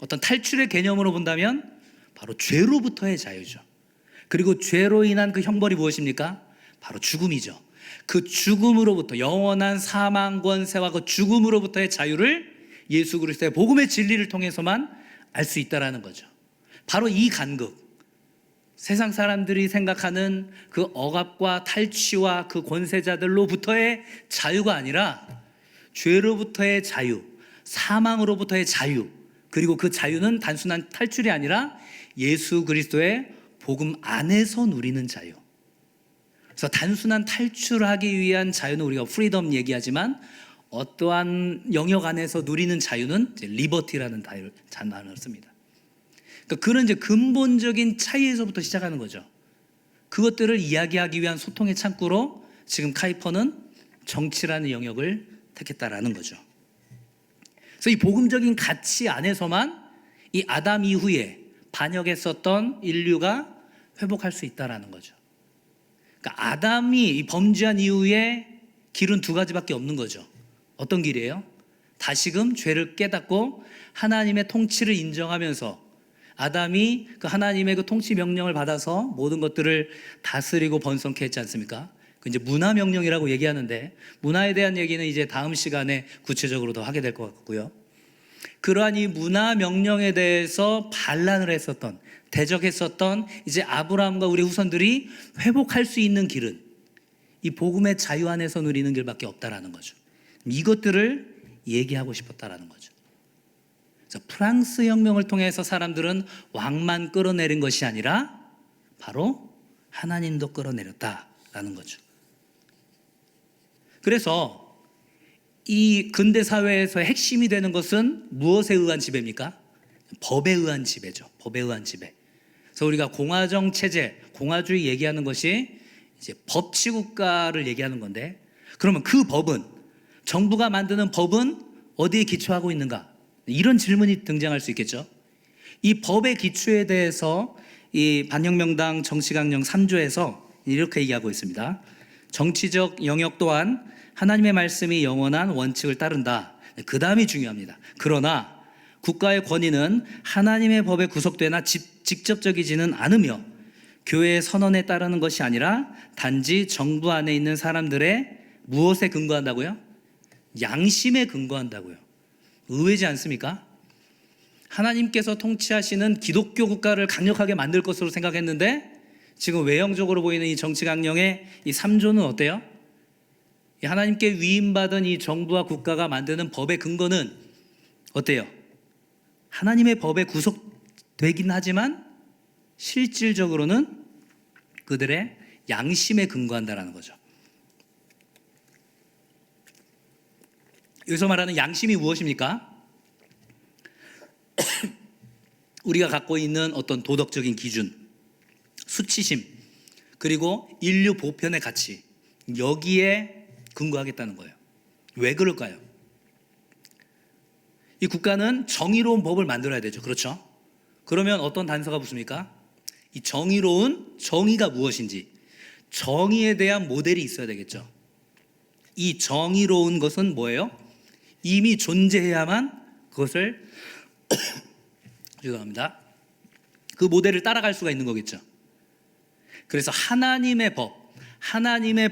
어떤 탈출의 개념으로 본다면 바로 죄로부터의 자유죠. 그리고 죄로 인한 그 형벌이 무엇입니까? 바로 죽음이죠. 그 죽음으로부터, 영원한 사망 권세와 그 죽음으로부터의 자유를 예수 그리스도의 복음의 진리를 통해서만 알 수 있다라는 거죠. 바로 이 간극, 세상 사람들이 생각하는 그 억압과 탈취와 그 권세자들로부터의 자유가 아니라 죄로부터의 자유, 사망으로부터의 자유, 그리고 그 자유는 단순한 탈출이 아니라 예수 그리스도의 복음 안에서 누리는 자유. 그래서 단순한 탈출하기 위한 자유는 우리가 프리덤 얘기하지만, 어떠한 영역 안에서 누리는 자유는 리버티라는 단어를 씁니다. 그러니까 그런 이제 근본적인 차이에서부터 시작하는 거죠. 그것들을 이야기하기 위한 소통의 창구로 지금 카이퍼는 정치라는 영역을 택했다라는 거죠. 그래서 이 복음적인 가치 안에서만 이 아담 이후에 반역했었던 인류가 회복할 수 있다라는 거죠. 그러니까 아담이 이 범죄한 이후에 길은 두 가지밖에 없는 거죠. 어떤 길이에요? 다시금 죄를 깨닫고 하나님의 통치를 인정하면서 아담이 그 하나님의 그 통치 명령을 받아서 모든 것들을 다스리고 번성케 했지 않습니까? 그 이제 문화 명령이라고 얘기하는데, 문화에 대한 얘기는 이제 다음 시간에 구체적으로 더 하게 될 것 같고요. 그러한 이 문화 명령에 대해서 반란을 했었던, 대적했었던 이제 아브라함과 우리 후손들이 회복할 수 있는 길은 이 복음의 자유 안에서 누리는 길밖에 없다라는 거죠. 이것들을 얘기하고 싶었다라는 거죠. 프랑스 혁명을 통해서 사람들은 왕만 끌어내린 것이 아니라 바로 하나님도 끌어내렸다라는 거죠. 그래서 이 근대 사회에서 핵심이 되는 것은 무엇에 의한 지배입니까? 법에 의한 지배죠. 법에 의한 지배. 그래서 우리가 공화정 체제, 공화주의 얘기하는 것이 이제 법치국가를 얘기하는 건데, 그러면 그 법은, 정부가 만드는 법은 어디에 기초하고 있는가? 이런 질문이 등장할 수 있겠죠. 이 법의 기초에 대해서 이 반혁명당 정치강령 3조에서 이렇게 얘기하고 있습니다. 정치적 영역 또한 하나님의 말씀이 영원한 원칙을 따른다. 그 다음이 중요합니다. 그러나 국가의 권위는 하나님의 법에 구속되나 직접적이지는 않으며 교회의 선언에 따르는 것이 아니라 단지 정부 안에 있는 사람들의 무엇에 근거한다고요? 양심에 근거한다고요. 의외지 않습니까? 하나님께서 통치하시는 기독교 국가를 강력하게 만들 것으로 생각했는데 지금 외형적으로 보이는 이 정치강령의 이 3조는 어때요? 하나님께 위임받은 이 정부와 국가가 만드는 법의 근거는 어때요? 하나님의 법에 구속되긴 하지만 실질적으로는 그들의 양심에 근거한다라는 거죠. 여기서 말하는 양심이 무엇입니까? 우리가 갖고 있는 어떤 도덕적인 기준, 수치심, 그리고 인류 보편의 가치, 여기에 근거하겠다는 거예요. 왜 그럴까요? 이 국가는 정의로운 법을 만들어야 되죠. 그렇죠? 그러면 어떤 단서가 붙습니까? 이 정의가 무엇인지, 정의에 대한 모델이 있어야 되겠죠. 이 정의로운 것은 뭐예요? 이미 존재해야만 그것을 죄송합니다. 그 모델을 따라갈 수가 있는 거겠죠. 그래서 하나님의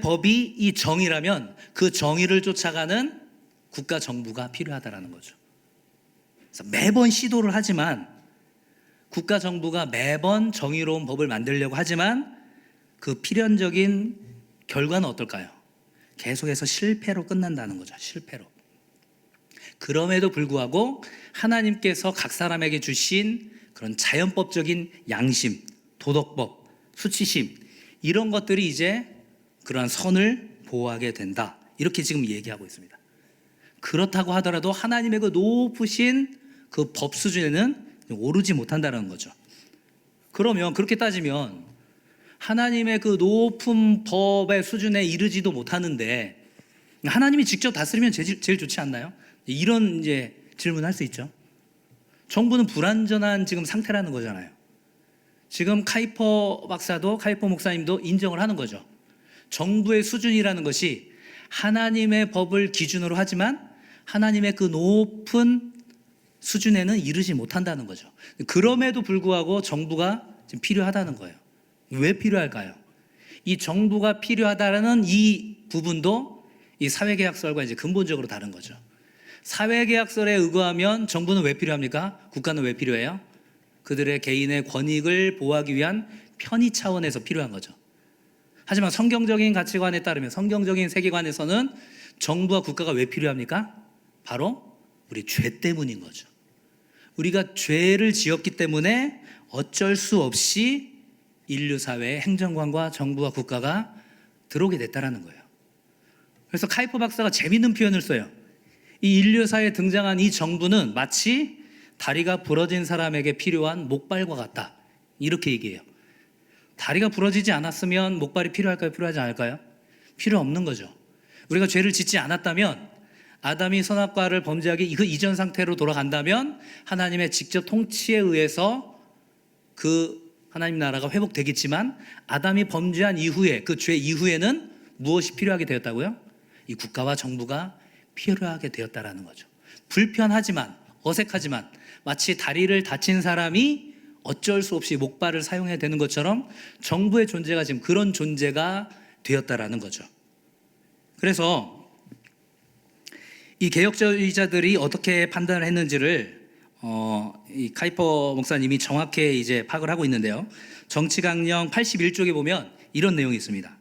법이 이 정의라면 그 정의를 쫓아가는 국가 정부가 필요하다라는 거죠. 그래서 매번 시도를 하지만, 국가 정부가 매번 정의로운 법을 만들려고 하지만 그 필연적인 결과는 어떨까요? 계속해서 실패로 끝난다는 거죠. 실패로. 그럼에도 불구하고 하나님께서 각 사람에게 주신 그런 자연법적인 양심, 도덕법, 수치심, 이런 것들이 이제 그러한 선을 보호하게 된다. 이렇게 지금 얘기하고 있습니다. 그렇다고 하더라도 하나님의 그 높으신 그 법 수준에는 오르지 못한다는 거죠. 그러면 그렇게 따지면 하나님의 그 높은 법의 수준에 이르지도 못하는데 하나님이 직접 다스리면 제일 좋지 않나요? 이런 이제 질문할 수 있죠. 정부는 불완전한 지금 상태라는 거잖아요. 지금 카이퍼 목사님도 인정을 하는 거죠. 정부의 수준이라는 것이 하나님의 법을 기준으로 하지만 하나님의 그 높은 수준에는 이르지 못한다는 거죠. 그럼에도 불구하고 정부가 지금 필요하다는 거예요. 왜 필요할까요? 이 정부가 필요하다는 이 부분도 이 사회계약설과 이제 근본적으로 다른 거죠. 사회계약설에 의거하면 정부는 왜 필요합니까? 국가는 왜 필요해요? 그들의 개인의 권익을 보호하기 위한 편의 차원에서 필요한 거죠. 하지만 성경적인 가치관에 따르면, 성경적인 세계관에서는 정부와 국가가 왜 필요합니까? 바로 우리 죄 때문인 거죠. 우리가 죄를 지었기 때문에 어쩔 수 없이 인류 사회에 행정관과 정부와 국가가 들어오게 됐다라는 거예요. 그래서 카이퍼 박사가 재미있는 표현을 써요. 이 인류 사회에 등장한 이 정부는 마치 다리가 부러진 사람에게 필요한 목발과 같다. 이렇게 얘기해요. 다리가 부러지지 않았으면 목발이 필요할까요? 필요하지 않을까요? 필요 없는 거죠. 우리가 죄를 짓지 않았다면, 아담이 선악과를 범죄하기 그 이전 상태로 돌아간다면 하나님의 직접 통치에 의해서 그 하나님 나라가 회복되겠지만 아담이 범죄한 이후에 그 죄 이후에는 무엇이 필요하게 되었다고요? 이 국가와 정부가 필요하게 되었다라는 거죠. 불편하지만 어색하지만 마치 다리를 다친 사람이 어쩔 수 없이 목발을 사용해야 되는 것처럼 정부의 존재가 지금 그런 존재가 되었다라는 거죠. 그래서 이 개혁주의자들이 어떻게 판단을 했는지를 이 카이퍼 목사님이 정확히 이제 파악을 하고 있는데요. 정치강령 81쪽에 보면 이런 내용이 있습니다.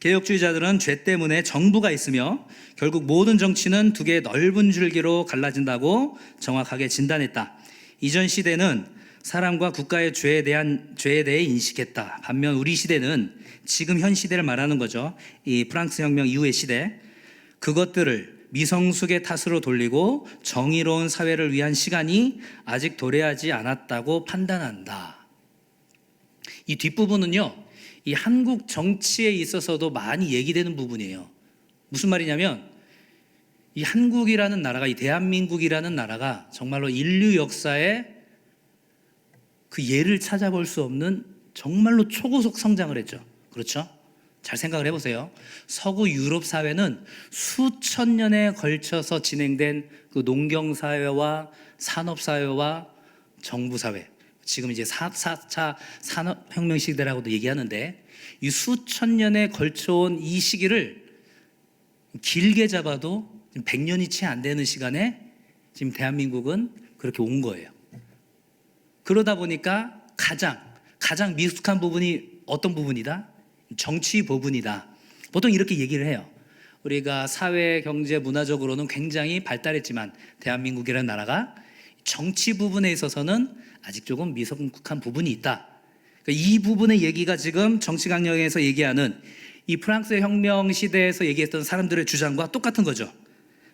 개혁주의자들은 죄 때문에 정부가 있으며 결국 모든 정치는 두 개의 넓은 줄기로 갈라진다고 정확하게 진단했다. 이전 시대는 사람과 국가의 죄에 대해 인식했다. 반면 우리 시대는 지금 현 시대를 말하는 거죠. 이 프랑스 혁명 이후의 시대, 그것들을 미성숙의 탓으로 돌리고 정의로운 사회를 위한 시간이 아직 도래하지 않았다고 판단한다. 이 뒷부분은요, 이 한국 정치에 있어서도 많이 얘기되는 부분이에요. 무슨 말이냐면 이 한국이라는 나라가, 이 대한민국이라는 나라가 정말로 인류 역사에 그 예를 찾아볼 수 없는 정말로 초고속 성장을 했죠. 그렇죠? 잘 생각을 해보세요. 서구 유럽 사회는 수천 년에 걸쳐서 진행된 그 농경사회와 산업사회와 정부사회, 지금 이제 4차 산업혁명 시대라고도 얘기하는데 이 수천 년에 걸쳐온 이 시기를 길게 잡아도 100년이 채 안 되는 시간에 지금 대한민국은 그렇게 온 거예요. 그러다 보니까 가장 미숙한 부분이 어떤 부분이다? 정치 부분이다. 보통 이렇게 얘기를 해요. 우리가 사회, 경제, 문화적으로는 굉장히 발달했지만 대한민국이라는 나라가 정치 부분에 있어서는 아직 조금 미성숙한 부분이 있다. 그러니까 이 부분의 얘기가 지금 정치강령에서 얘기하는 이 프랑스 혁명 시대에서 얘기했던 사람들의 주장과 똑같은 거죠.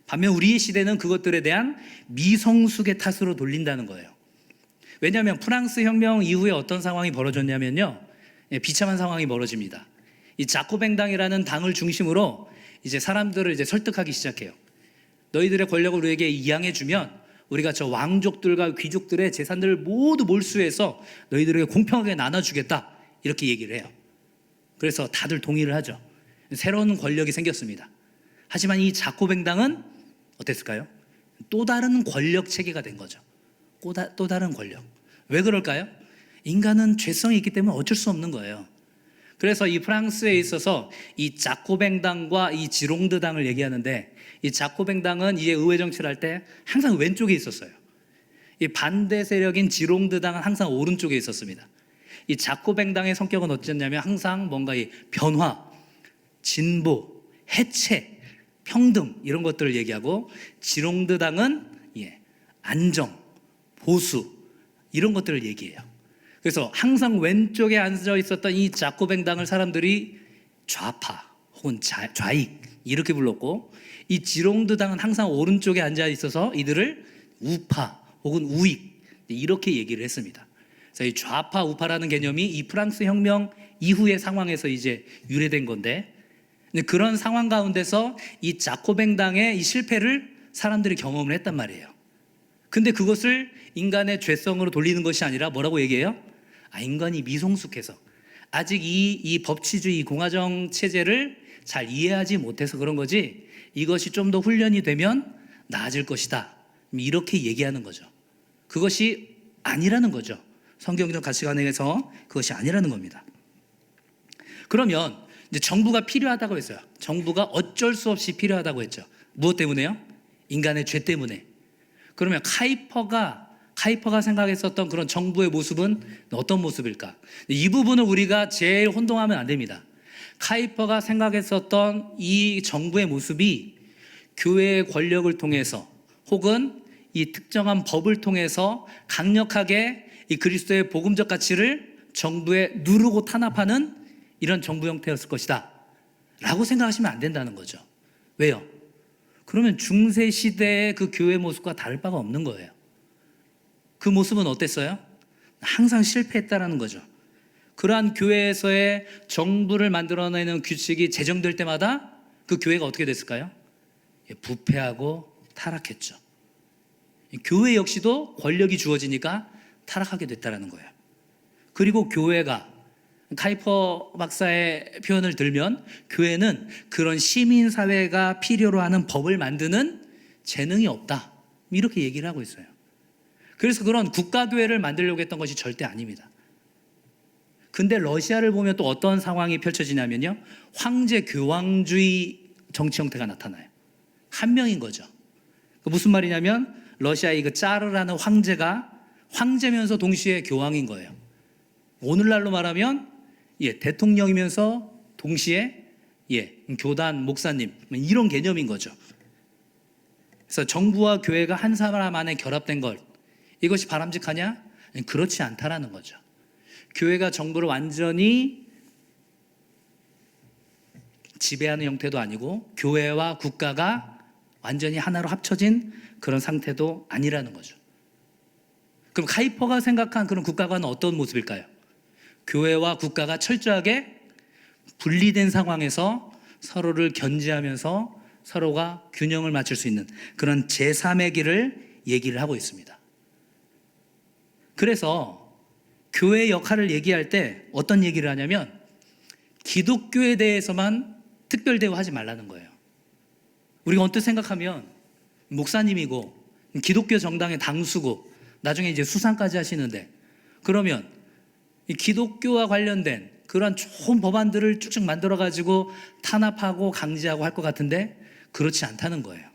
반면 우리의 시대는 그것들에 대한 미성숙의 탓으로 돌린다는 거예요. 왜냐하면 프랑스 혁명 이후에 어떤 상황이 벌어졌냐면요, 비참한 상황이 벌어집니다. 이 자코뱅당이라는 당을 중심으로 이제 사람들을 이제 설득하기 시작해요. 너희들의 권력을 우리에게 이양해주면 우리가 저 왕족들과 귀족들의 재산들을 모두 몰수해서 너희들에게 공평하게 나눠주겠다, 이렇게 얘기를 해요. 그래서 다들 동의를 하죠. 새로운 권력이 생겼습니다. 하지만 이 자코뱅당은 어땠을까요? 또 다른 권력 체계가 된 거죠. 또 다른 권력. 왜 그럴까요? 인간은 죄성이 있기 때문에 어쩔 수 없는 거예요. 그래서 이 프랑스에 있어서 이 자코뱅당과 이 지롱드당을 얘기하는데, 이 자코뱅당은 이제 의회 정치를 할 때 항상 왼쪽에 있었어요. 이 반대 세력인 지롱드당은 항상 오른쪽에 있었습니다. 이 자코뱅당의 성격은 어땠냐면 항상 뭔가 이 변화, 진보, 해체, 평등 이런 것들을 얘기하고, 지롱드당은 안정, 보수 이런 것들을 얘기해요. 그래서 항상 왼쪽에 앉아 있었던 이 자코뱅당을 사람들이 좌파 혹은 좌익 이렇게 불렀고, 이 지롱드당은 항상 오른쪽에 앉아 있어서 이들을 우파 혹은 우익 이렇게 얘기를 했습니다. 그래서 이 좌파 우파라는 개념이 이 프랑스 혁명 이후의 상황에서 이제 유래된 건데, 그런 상황 가운데서 이 자코뱅당의 이 실패를 사람들이 경험을 했단 말이에요. 근데 그것을 인간의 죄성으로 돌리는 것이 아니라 뭐라고 얘기해요? 인간이 미성숙해서 아직 이 법치주의, 공화정 체제를 잘 이해하지 못해서 그런 거지, 이것이 좀 더 훈련이 되면 나아질 것이다, 이렇게 얘기하는 거죠. 그것이 아니라는 거죠. 성경적 가치관에서 그것이 아니라는 겁니다. 그러면 이제 정부가 필요하다고 했어요. 정부가 어쩔 수 없이 필요하다고 했죠. 무엇 때문에요? 인간의 죄 때문에. 그러면 카이퍼가 생각했었던 그런 정부의 모습은 어떤 모습일까? 이 부분을 우리가 제일 혼동하면 안 됩니다. 카이퍼가 생각했었던 이 정부의 모습이 교회의 권력을 통해서 혹은 이 특정한 법을 통해서 강력하게 이 그리스도의 복음적 가치를 정부에 누르고 탄압하는 이런 정부 형태였을 것이다 라고 생각하시면 안 된다는 거죠. 왜요? 그러면 중세 시대의 그 교회 모습과 다를 바가 없는 거예요. 그 모습은 어땠어요? 항상 실패했다라는 거죠. 그러한 교회에서의 정부를 만들어내는 규칙이 제정될 때마다 그 교회가 어떻게 됐을까요? 부패하고 타락했죠. 교회 역시도 권력이 주어지니까 타락하게 됐다라는 거예요. 그리고 교회가 카이퍼 박사의 표현을 들면 교회는 그런 시민사회가 필요로 하는 법을 만드는 재능이 없다, 이렇게 얘기를 하고 있어요. 그래서 그런 국가교회를 만들려고 했던 것이 절대 아닙니다. 근데 러시아를 보면 또 어떤 상황이 펼쳐지냐면요, 황제 교황주의 정치 형태가 나타나요. 한 명인 거죠. 무슨 말이냐면 러시아의 그 짜르라는 황제가 황제면서 동시에 교황인 거예요. 오늘날로 말하면 대통령이면서 동시에 교단 목사님, 이런 개념인 거죠. 그래서 정부와 교회가 한 사람 안에 결합된 것, 이것이 바람직하냐? 그렇지 않다라는 거죠. 교회가 정부를 완전히 지배하는 형태도 아니고 교회와 국가가 완전히 하나로 합쳐진 그런 상태도 아니라는 거죠. 그럼 카이퍼가 생각한 그런 국가관은 어떤 모습일까요? 교회와 국가가 철저하게 분리된 상황에서 서로를 견제하면서 서로가 균형을 맞출 수 있는 그런 제3의 길을 얘기를 하고 있습니다. 그래서 교회의 역할을 얘기할 때 어떤 얘기를 하냐면 기독교에 대해서만 특별 대우하지 말라는 거예요. 우리가 언뜻 생각하면 목사님이고 기독교 정당의 당수고 나중에 이제 수상까지 하시는데, 그러면 이 기독교와 관련된 그런 좋은 법안들을 쭉쭉 만들어가지고 탄압하고 강제하고 할 것 같은데 그렇지 않다는 거예요.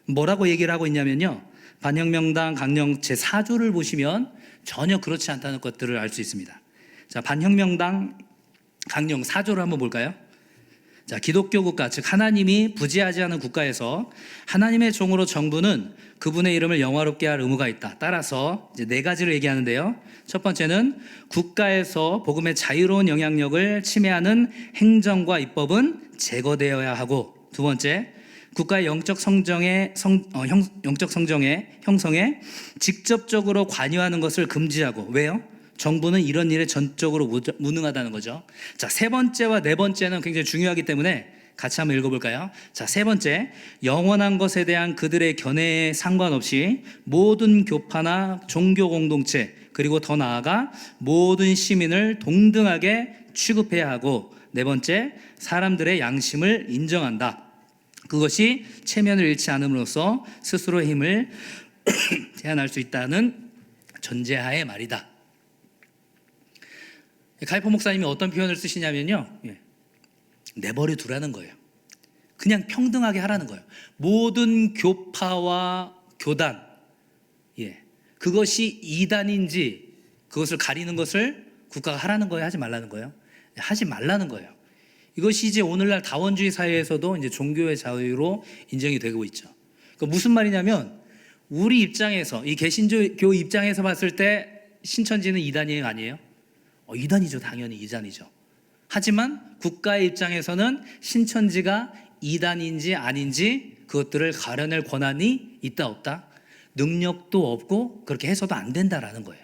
뭐라고 얘기를 하고 있냐면요, 반혁명당 강령 제4조를 보시면 전혀 그렇지 않다는 것들을 알 수 있습니다. 자, 반혁명당 강령 4조를 한번 볼까요? 자, 기독교 국가, 즉 하나님이 부재하지 않은 국가에서 하나님의 종으로 정부는 그분의 이름을 영화롭게 할 의무가 있다. 따라서 이제 4가지를 얘기하는데요. 첫 번째는 국가에서 복음의 자유로운 영향력을 침해하는 행정과 입법은 제거되어야 하고, 두 번째, 국가의 영적 성정의 형성에 직접적으로 관여하는 것을 금지하고, 왜요? 정부는 이런 일에 전적으로 무능하다는 거죠. 자, 세 번째와 네 번째는 굉장히 중요하기 때문에 같이 한번 읽어볼까요? 자, 세 번째, 영원한 것에 대한 그들의 견해에 상관없이 모든 교파나 종교 공동체, 그리고 더 나아가 모든 시민을 동등하게 취급해야 하고, 네 번째, 사람들의 양심을 인정한다. 그것이 체면을 잃지 않음으로써 스스로의 힘을 제한할 수 있다는 전제하에 말이다. 카이퍼 목사님이 어떤 표현을 쓰시냐면요, 내버려 두라는 거예요. 그냥 평등하게 하라는 거예요. 모든 교파와 교단, 그것이 이단인지 그것을 가리는 것을 국가가 하라는 거예요, 하지 말라는 거예요? 하지 말라는 거예요. 이것이 이제 오늘날 다원주의 사회에서도 이제 종교의 자유로 인정이 되고 있죠. 그러니까 무슨 말이냐면 우리 입장에서, 이 개신교 입장에서 봤을 때 신천지는 이단이에요, 아니에요? 이단이죠. 당연히 이단이죠. 하지만 국가의 입장에서는 신천지가 이단인지 아닌지 그것들을 가려낼 권한이 있다 없다? 능력도 없고 그렇게 해서도 안 된다라는 거예요.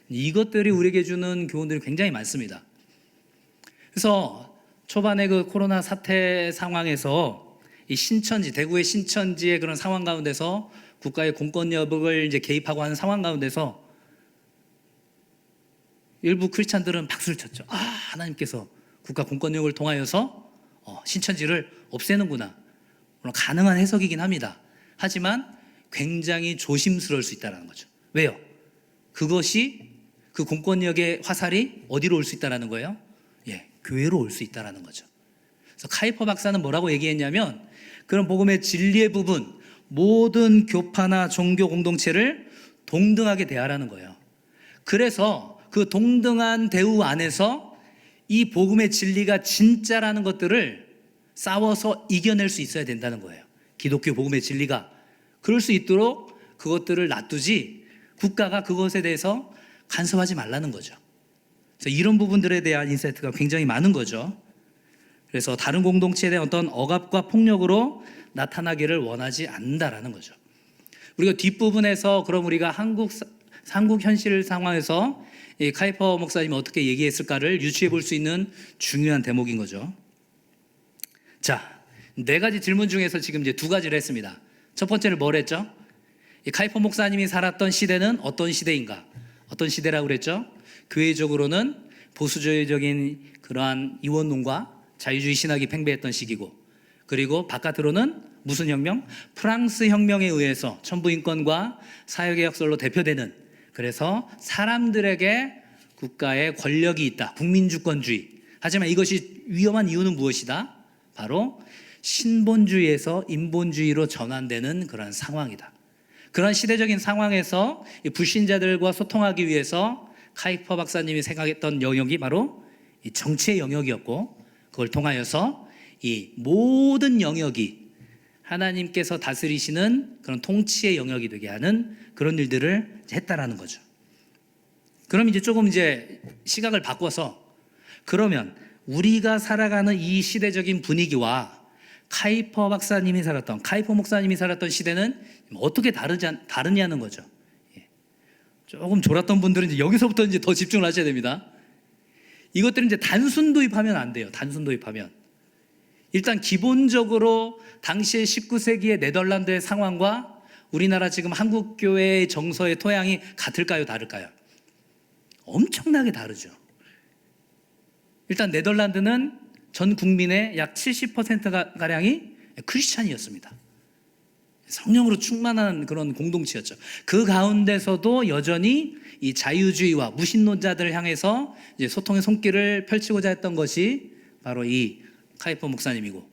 이것들이 우리에게 주는 교훈들이 굉장히 많습니다. 그래서 초반에 그 코로나 사태 상황에서 이 신천지, 대구의 신천지의 그런 상황 가운데서 국가의 공권 여부를 이제 개입하고 하는 상황 가운데서 일부 크리스찬들은 박수를 쳤죠. 하나님께서 국가 공권력을 통하여서 신천지를 없애는구나. 물론 가능한 해석이긴 합니다. 하지만 굉장히 조심스러울 수 있다는 거죠. 왜요? 그것이 그 공권력의 화살이 어디로 올 수 있다는 거예요? 교회로 올 수 있다는 거죠. 그래서 카이퍼 박사는 뭐라고 얘기했냐면, 그런 복음의 진리의 부분, 모든 교파나 종교 공동체를 동등하게 대하라는 거예요. 그래서 그 동등한 대우 안에서 이 복음의 진리가 진짜라는 것들을 싸워서 이겨낼 수 있어야 된다는 거예요. 기독교 복음의 진리가. 그럴 수 있도록 그것들을 놔두지 국가가 그것에 대해서 간섭하지 말라는 거죠. 그래서 이런 부분들에 대한 인사이트가 굉장히 많은 거죠. 그래서 다른 공동체에 대한 어떤 억압과 폭력으로 나타나기를 원하지 않는다라는 거죠. 우리가 뒷부분에서 그럼 우리가 한국 현실 상황에서 이 카이퍼 목사님이 어떻게 얘기했을까를 유추해 볼 수 있는 중요한 대목인 거죠. 자, 4가지 질문 중에서 지금 이제 2가지를 했습니다. 첫 번째를 뭘 했죠? 이 카이퍼 목사님이 살았던 시대는 어떤 시대인가? 어떤 시대라고 그랬죠? 교회적으로는 보수주의적인 그러한 이원론과 자유주의 신학이 팽배했던 시기고, 그리고 바깥으로는 무슨 혁명? 프랑스 혁명에 의해서 천부인권과 사회개혁설로 대표되는, 그래서 사람들에게 국가의 권력이 있다, 국민주권주의. 하지만 이것이 위험한 이유는 무엇이다? 바로 신본주의에서 인본주의로 전환되는 그런 상황이다. 그런 시대적인 상황에서 이 불신자들과 소통하기 위해서 카이퍼 박사님이 생각했던 영역이 바로 이 정치의 영역이었고, 그걸 통하여서 이 모든 영역이 하나님께서 다스리시는 그런 통치의 영역이 되게 하는 그런 일들을 했다라는 거죠. 그럼 이제 조금 시각을 바꿔서, 그러면 우리가 살아가는 이 시대적인 분위기와 카이퍼 목사님이 살았던 시대는 어떻게 다르냐는 거죠. 조금 졸았던 분들은 이제 여기서부터 이제 더 집중을 하셔야 됩니다. 이것들은 이제 단순 도입하면 안 돼요. 단순 도입하면. 일단 기본적으로 당시의 19세기의 네덜란드의 상황과 우리나라 지금 한국교회의 정서의 토양이 같을까요? 다를까요? 엄청나게 다르죠. 일단 네덜란드는 전 국민의 약 70%가량이 크리스찬이었습니다. 성령으로 충만한 그런 공동체였죠. 그 가운데서도 여전히 이 자유주의와 무신론자들을 향해서 이제 소통의 손길을 펼치고자 했던 것이 바로 이 카이퍼 목사님이고,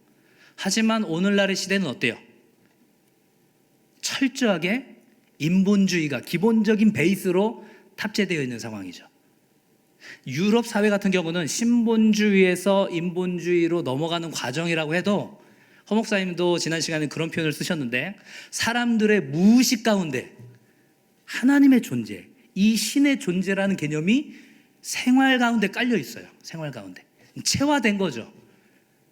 하지만 오늘날의 시대는 어때요? 철저하게 인본주의가 기본적인 베이스로 탑재되어 있는 상황이죠. 유럽 사회 같은 경우는 신본주의에서 인본주의로 넘어가는 과정이라고 해도, 허 목사님도 지난 시간에 그런 표현을 쓰셨는데, 사람들의 무의식 가운데 하나님의 존재, 이 신의 존재라는 개념이 생활 가운데 깔려 있어요. 생활 가운데 체화된 거죠.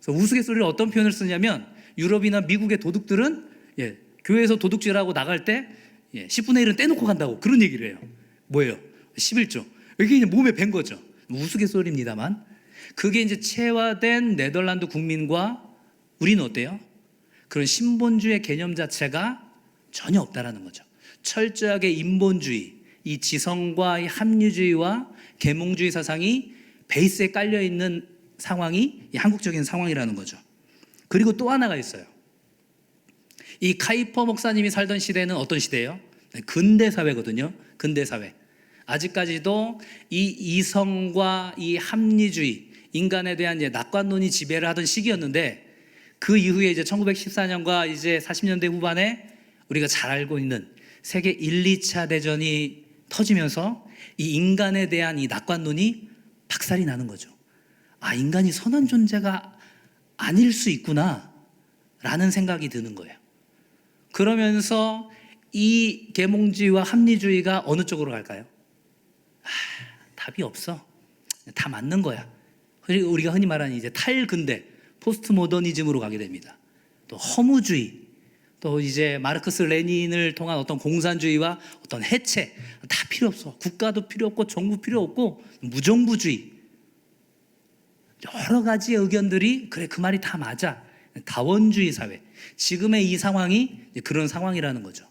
그래서 우스갯소리로 어떤 표현을 쓰냐면, 유럽이나 미국의 도둑들은 교회에서 도둑질하고 나갈 때 10분의 1은 떼놓고 간다고, 그런 얘기를 해요. 뭐예요? 11조. 이게 이제 몸에 밴 거죠. 우스갯소리입니다만, 그게 이제 체화된 네덜란드 국민과 우리는 어때요? 그런 신본주의 개념 자체가 전혀 없다라는 거죠. 철저하게 인본주의, 이 지성과 이 합리주의와 계몽주의 사상이 베이스에 깔려 있는 상황이 이 한국적인 상황이라는 거죠. 그리고 또 하나가 있어요. 이 카이퍼 목사님이 살던 시대는 어떤 시대예요? 근대 사회거든요. 근대 사회. 아직까지도 이 이성과 이 합리주의, 인간에 대한 이제 낙관론이 지배를 하던 시기였는데, 그 이후에 이제 1914년과 이제 40년대 후반에 우리가 잘 알고 있는 세계 1, 2차 대전이 터지면서 이 인간에 대한 이 낙관론이 박살이 나는 거죠. 아, 인간이 선한 존재가 아닐 수 있구나 라는 생각이 드는 거예요. 그러면서 이 계몽주의와 합리주의가 어느 쪽으로 갈까요? 답이 없어. 다 맞는 거야. 그리고 우리가 흔히 말하는 이제 탈근대, 포스트 모더니즘으로 가게 됩니다. 또 허무주의, 또 이제 마르크스 레닌을 통한 어떤 공산주의와 어떤 해체, 다 필요 없어. 국가도 필요 없고 정부 필요 없고 무정부주의, 여러 가지 의견들이 그래, 그 말이 다 맞아. 다원주의 사회. 지금의 이 상황이 그런 상황이라는 거죠.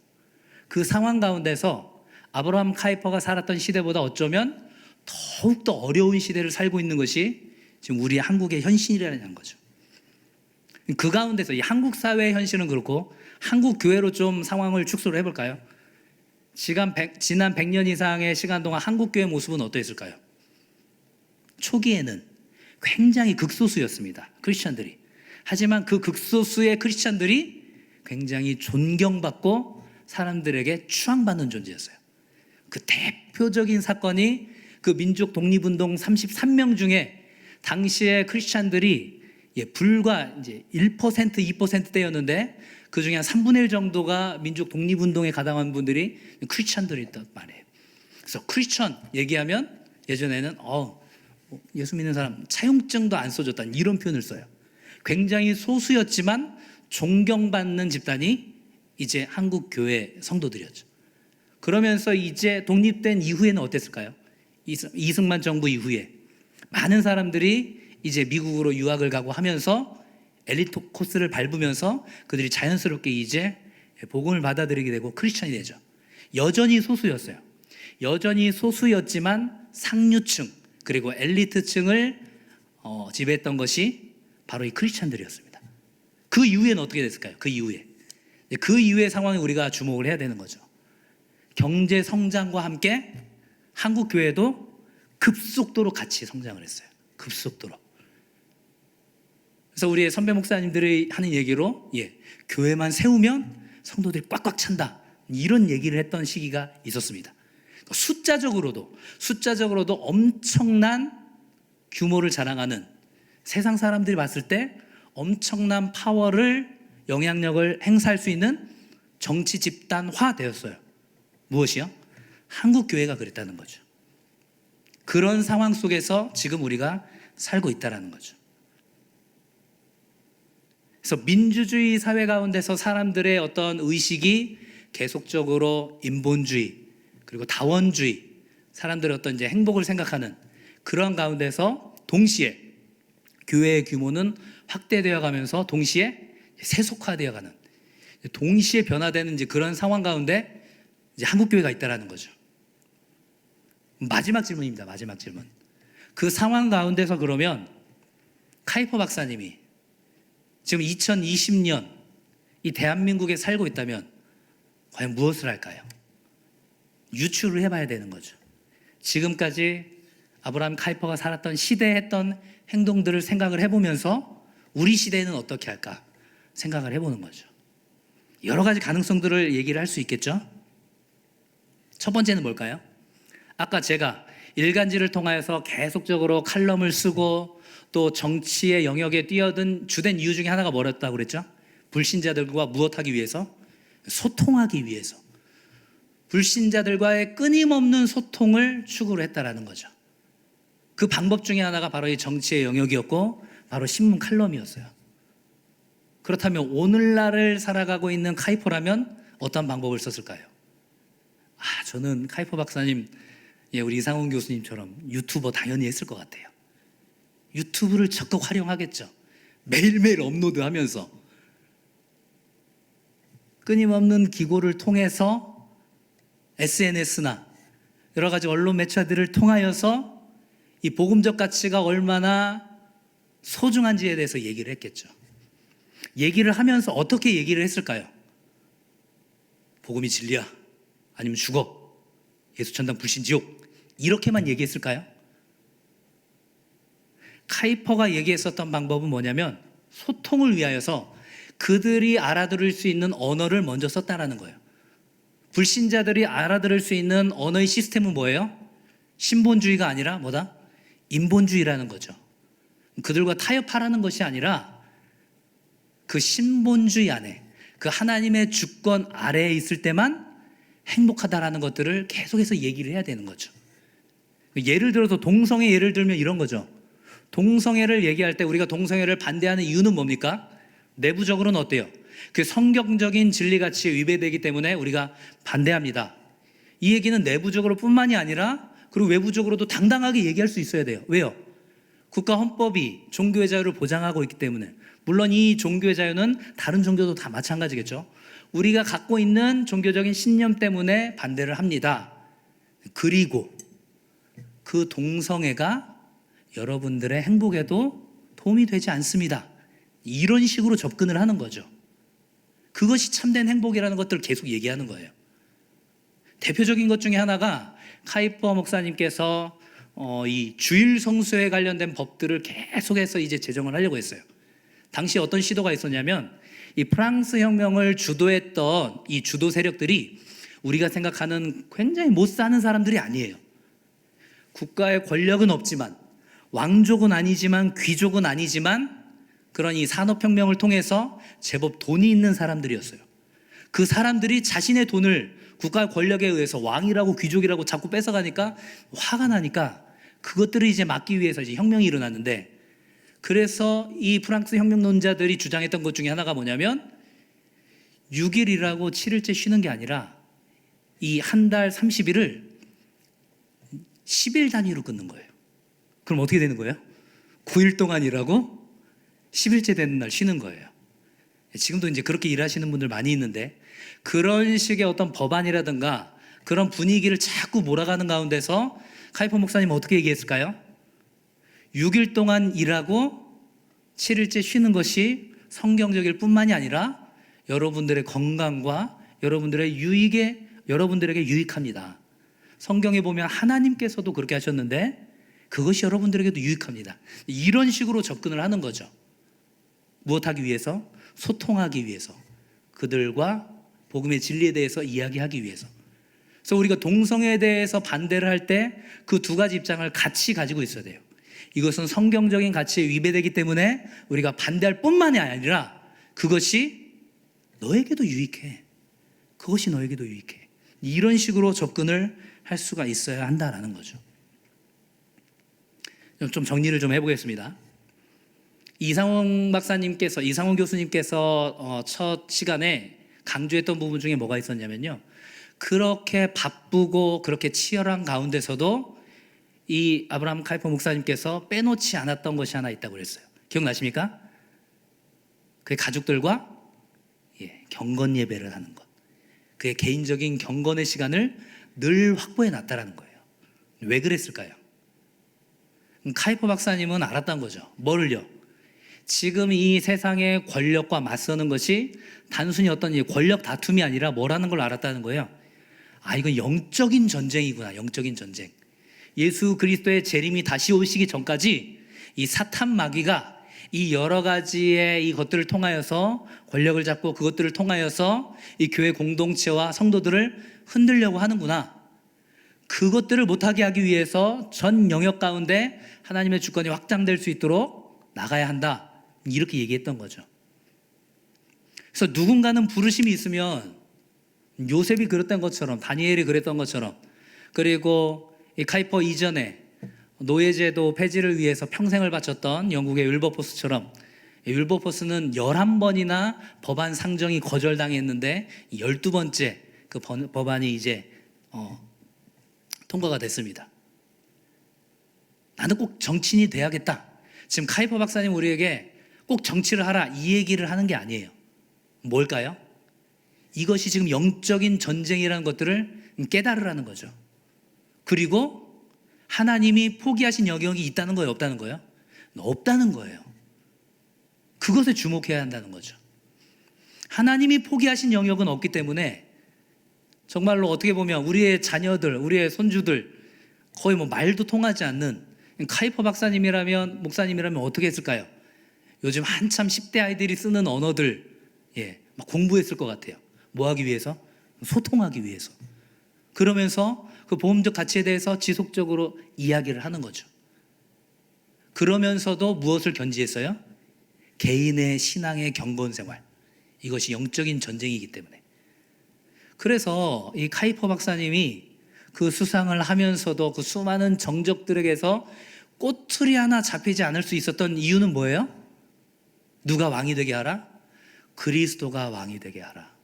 그 상황 가운데서 아브라함 카이퍼가 살았던 시대보다 어쩌면 더욱더 어려운 시대를 살고 있는 것이 지금 우리 한국의 현실이라는 거죠. 그 가운데서 이 한국 사회의 현실은 그렇고, 한국 교회로 좀 상황을 축소를 해볼까요? 지난 100년 이상의 시간 동안 한국 교회 모습은 어떠했을까요? 초기에는 굉장히 극소수였습니다. 크리스찬들이. 하지만 그 극소수의 크리스찬들이 굉장히 존경받고 사람들에게 추앙받는 존재였어요. 그 대표적인 사건이 그 민족 독립운동 33명 중에 당시에 크리스찬들이 불과 이제 1%, 2%대였는데 그 중에 한 3분의 1 정도가 민족 독립운동에 가담한 분들이 크리스찬들이었단 말이에요. 그래서 크리스찬 얘기하면 예전에는 예수 믿는 사람 차용증도 안 써줬다는 이런 표현을 써요. 굉장히 소수였지만 존경받는 집단이 이제 한국 교회 성도들이었죠. 그러면서 이제 독립된 이후에는 어땠을까요? 이승만 정부 이후에 많은 사람들이 이제 미국으로 유학을 가고 하면서 엘리트 코스를 밟으면서 그들이 자연스럽게 이제 복음을 받아들이게 되고 크리스천이 되죠. 여전히 소수였어요. 여전히 소수였지만 상류층 그리고 엘리트층을 지배했던 것이 바로 이 크리스찬들이었습니다. 그 이후에는 어떻게 됐을까요? 그 이후의 상황에 우리가 주목을 해야 되는 거죠. 경제 성장과 함께 한국 교회도 급속도로 같이 성장을 했어요. 급속도로. 그래서 우리의 선배 목사님들이 하는 얘기로 교회만 세우면 성도들이 꽉꽉 찬다, 이런 얘기를 했던 시기가 있었습니다. 숫자적으로도 엄청난 규모를 자랑하는, 세상 사람들이 봤을 때 엄청난 파워를, 영향력을 행사할 수 있는 정치 집단화 되었어요. 무엇이요? 한국 교회가 그랬다는 거죠. 그런 상황 속에서 지금 우리가 살고 있다는 거죠. 그래서 민주주의 사회 가운데서 사람들의 어떤 의식이 계속적으로 인본주의 그리고 다원주의, 사람들의 어떤 이제 행복을 생각하는 그런 가운데서 동시에 교회의 규모는 확대되어 가면서 동시에 세속화되어 가는, 동시에 변화되는 이제 그런 상황 가운데 이제 한국 교회가 있다라는 거죠. 마지막 질문입니다. 마지막 질문. 그 상황 가운데서 그러면 카이퍼 박사님이 지금 2020년 이 대한민국에 살고 있다면 과연 무엇을 할까요? 유추를 해봐야 되는 거죠. 지금까지 아브라함 카이퍼가 살았던 시대에 했던 행동들을 생각을 해보면서 우리 시대에는 어떻게 할까 생각을 해보는 거죠. 여러 가지 가능성들을 얘기를 할 수 있겠죠. 첫 번째는 뭘까요? 아까 제가 일간지를 통하여서 계속적으로 칼럼을 쓰고 또 정치의 영역에 뛰어든 주된 이유 중에 하나가 뭐였다고 그랬죠? 불신자들과 무엇하기 위해서? 소통하기 위해서. 불신자들과의 끊임없는 소통을 추구를 했다라는 거죠. 그 방법 중에 하나가 바로 이 정치의 영역이었고 바로 신문 칼럼이었어요. 그렇다면 오늘날을 살아가고 있는 카이퍼라면 어떤 방법을 썼을까요? 저는 카이퍼 박사님, 우리 이상훈 교수님처럼 유튜버 당연히 했을 것 같아요. 유튜브를 적극 활용하겠죠. 매일매일 업로드하면서 끊임없는 기고를 통해서 SNS나 여러 가지 언론 매체들을 통하여서 이 복음적 가치가 얼마나 소중한지에 대해서 얘기를 했겠죠. 얘기를 하면서 어떻게 얘기를 했을까요? 복음이 진리야, 아니면 죽어, 예수 천당 불신 지옥, 이렇게만 얘기했을까요? 카이퍼가 얘기했었던 방법은 뭐냐면 소통을 위하여서 그들이 알아들을 수 있는 언어를 먼저 썼다라는 거예요. 불신자들이 알아들을 수 있는 언어의 시스템은 뭐예요? 신본주의가 아니라 뭐다? 인본주의라는 거죠. 그들과 타협하라는 것이 아니라 그 신본주의 안에, 그 하나님의 주권 아래에 있을 때만 행복하다라는 것들을 계속해서 얘기를 해야 되는 거죠. 예를 들어서 동성애 예를 들면 이런 거죠. 동성애를 얘기할 때 우리가 동성애를 반대하는 이유는 뭡니까? 내부적으로는 어때요? 그 성경적인 진리가치에 위배되기 때문에 우리가 반대합니다. 이 얘기는 내부적으로 뿐만이 아니라 그리고 외부적으로도 당당하게 얘기할 수 있어야 돼요. 왜요? 국가 헌법이 종교의 자유를 보장하고 있기 때문에. 물론 이 종교의 자유는 다른 종교도 다 마찬가지겠죠. 우리가 갖고 있는 종교적인 신념 때문에 반대를 합니다. 그리고 그 동성애가 여러분들의 행복에도 도움이 되지 않습니다. 이런 식으로 접근을 하는 거죠. 그것이 참된 행복이라는 것들을 계속 얘기하는 거예요. 대표적인 것 중에 하나가 카이퍼 목사님께서 이 주일 성수에 관련된 법들을 계속해서 이제 제정을 하려고 했어요. 당시 어떤 시도가 있었냐면 이 프랑스 혁명을 주도했던 이 주도 세력들이 우리가 생각하는 굉장히 못 사는 사람들이 아니에요. 국가의 권력은 없지만, 왕족은 아니지만, 귀족은 아니지만 그런 이 산업혁명을 통해서 제법 돈이 있는 사람들이었어요. 그 사람들이 자신의 돈을 국가 권력에 의해서 왕이라고 귀족이라고 자꾸 뺏어가니까 화가 나니까 그것들을 이제 막기 위해서 이제 혁명이 일어났는데, 그래서 이 프랑스 혁명론자들이 주장했던 것 중에 하나가 뭐냐면 6일 일하고 7일째 쉬는 게 아니라 이 한 달 30일을 10일 단위로 끊는 거예요. 그럼 어떻게 되는 거예요? 9일 동안 일하고 10일째 되는 날 쉬는 거예요. 지금도 이제 그렇게 일하시는 분들 많이 있는데, 그런 식의 어떤 법안이라든가 그런 분위기를 자꾸 몰아가는 가운데서 카이퍼 목사님은 어떻게 얘기했을까요? 6일 동안 일하고 7일째 쉬는 것이 성경적일 뿐만이 아니라 여러분들의 건강과 여러분들에게 유익합니다. 성경에 보면 하나님께서도 그렇게 하셨는데 그것이 여러분들에게도 유익합니다. 이런 식으로 접근을 하는 거죠. 무엇하기 위해서? 소통하기 위해서. 그들과 복음의 진리에 대해서 이야기하기 위해서. 그래서 우리가 동성애에 대해서 반대를 할 때 그 두 가지 입장을 같이 가지고 있어야 돼요. 이것은 성경적인 가치에 위배되기 때문에 우리가 반대할 뿐만이 아니라 그것이 너에게도 유익해. 그것이 너에게도 유익해. 이런 식으로 접근을 할 수가 있어야 한다라는 거죠. 좀 정리를 좀 해보겠습니다. 이상훈 교수님께서 첫 시간에 강조했던 부분 중에 뭐가 있었냐면요. 그렇게 바쁘고 그렇게 치열한 가운데서도 이 아브라함 카이퍼 목사님께서 빼놓지 않았던 것이 하나 있다고 그랬어요. 기억나십니까? 그의 가족들과 경건 예배를 하는 것. 그의 개인적인 경건의 시간을 늘 확보해 놨다라는 거예요. 왜 그랬을까요? 카이퍼 박사님은 알았던 거죠. 뭐를요? 지금 이 세상의 권력과 맞서는 것이 단순히 어떤 권력 다툼이 아니라 뭐라는 걸 알았다는 거예요. 이건 영적인 전쟁이구나. 영적인 전쟁. 예수 그리스도의 재림이 다시 오시기 전까지 이 사탄 마귀가 이 여러 가지의 이 것들을 통하여서 권력을 잡고 그것들을 통하여서 이 교회 공동체와 성도들을 흔들려고 하는구나. 그것들을 못하게 하기 위해서 전 영역 가운데 하나님의 주권이 확장될 수 있도록 나가야 한다. 이렇게 얘기했던 거죠. 그래서 누군가는 부르심이 있으면 요셉이 그랬던 것처럼, 다니엘이 그랬던 것처럼, 그리고 이 카이퍼 이전에 노예제도 폐지를 위해서 평생을 바쳤던 영국의 윌버포스처럼, 윌버포스는 11번이나 법안 상정이 거절당했는데 12번째 그 법안이 이제 통과가 됐습니다. 나는 꼭 정치인이 돼야겠다. 지금 카이퍼 박사님 우리에게 꼭 정치를 하라 이 얘기를 하는 게 아니에요. 뭘까요? 이것이 지금 영적인 전쟁이라는 것들을 깨달으라는 거죠. 그리고 하나님이 포기하신 영역이 있다는 거예요? 없다는 거예요? 없다는 거예요. 그것에 주목해야 한다는 거죠. 하나님이 포기하신 영역은 없기 때문에 정말로 어떻게 보면 우리의 자녀들, 우리의 손주들 거의 말도 통하지 않는 카이퍼 목사님이라면 어떻게 했을까요? 요즘 한참 10대 아이들이 쓰는 언어들 막 공부했을 것 같아요. 뭐 하기 위해서? 소통하기 위해서. 그러면서 그 보험적 가치에 대해서 지속적으로 이야기를 하는 거죠. 그러면서도 무엇을 견지했어요? 개인의 신앙의 경건 생활. 이것이 영적인 전쟁이기 때문에. 그래서 이 카이퍼 박사님이 그 수상을 하면서도 그 수많은 정적들에게서 꼬투리 하나 잡히지 않을 수 있었던 이유는 뭐예요? 누가 왕이 되게 하라? 그리스도가 왕이 되게 하라.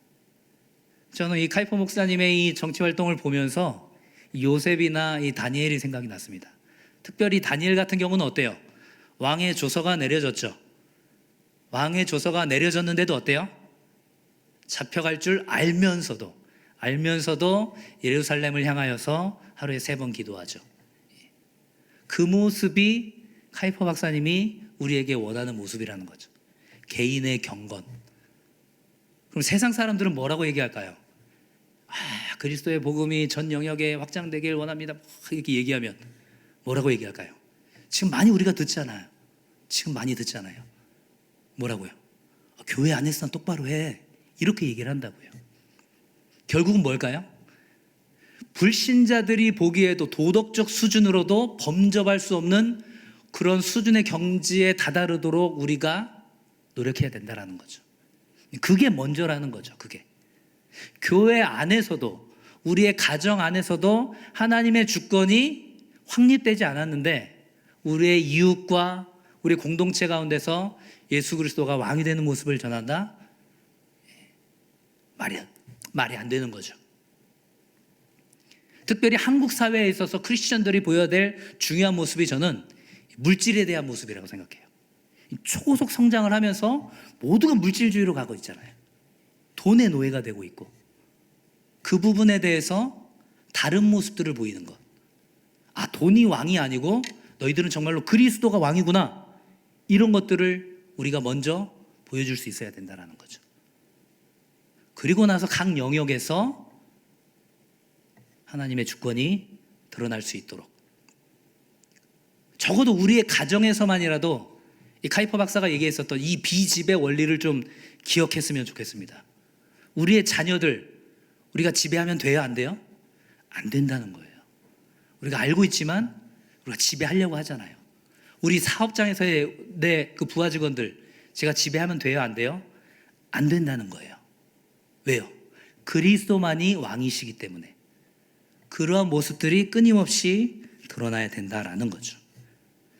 저는 이 카이퍼 목사님의 이 정치 활동을 보면서 요셉이나 이 다니엘이 생각이 났습니다. 특별히 다니엘 같은 경우는 어때요? 왕의 조서가 내려졌죠. 왕의 조서가 내려졌는데도 어때요? 잡혀갈 줄 알면서도 예루살렘을 향하여서 하루에 3번 기도하죠. 그 모습이 카이퍼 박사님이 우리에게 원하는 모습이라는 거죠. 개인의 경건. 그럼 세상 사람들은 뭐라고 얘기할까요? 그리스도의 복음이 전 영역에 확장되길 원합니다. 이렇게 얘기하면 뭐라고 얘기할까요? 지금 많이 우리가 듣잖아요. 뭐라고요? 교회 안에서 똑바로 해. 이렇게 얘기를 한다고요. 결국은 뭘까요? 불신자들이 보기에도 도덕적 수준으로도 범접할 수 없는 그런 수준의 경지에 다다르도록 우리가 노력해야 된다는 거죠. 그게 먼저라는 거죠. 그게 교회 안에서도 우리의 가정 안에서도 하나님의 주권이 확립되지 않았는데 우리의 이웃과 우리 공동체 가운데서 예수 그리스도가 왕이 되는 모습을 전한다? 말이 안 되는 거죠. 특별히 한국 사회에 있어서 크리스천들이 보여야 될 중요한 모습이 저는 물질에 대한 모습이라고 생각해요. 초고속 성장을 하면서 모두가 물질주의로 가고 있잖아요. 돈의 노예가 되고 있고 그 부분에 대해서 다른 모습들을 보이는 것. 아, 돈이 왕이 아니고 너희들은 정말로 그리스도가 왕이구나. 이런 것들을 우리가 먼저 보여줄 수 있어야 된다는 거죠. 그리고 나서 각 영역에서 하나님의 주권이 드러날 수 있도록, 적어도 우리의 가정에서만이라도 이 카이퍼 박사가 얘기했었던 이 비지배 원리를 좀 기억했으면 좋겠습니다. 우리의 자녀들 우리가 지배하면 돼요, 안 돼요? 안 된다는 거예요. 우리가 알고 있지만 우리가 지배하려고 하잖아요. 우리 사업장에서의 내 그 부하 직원들 제가 지배하면 돼요, 안 돼요? 안 된다는 거예요. 왜요? 그리스도만이 왕이시기 때문에 그러한 모습들이 끊임없이 드러나야 된다라는 거죠.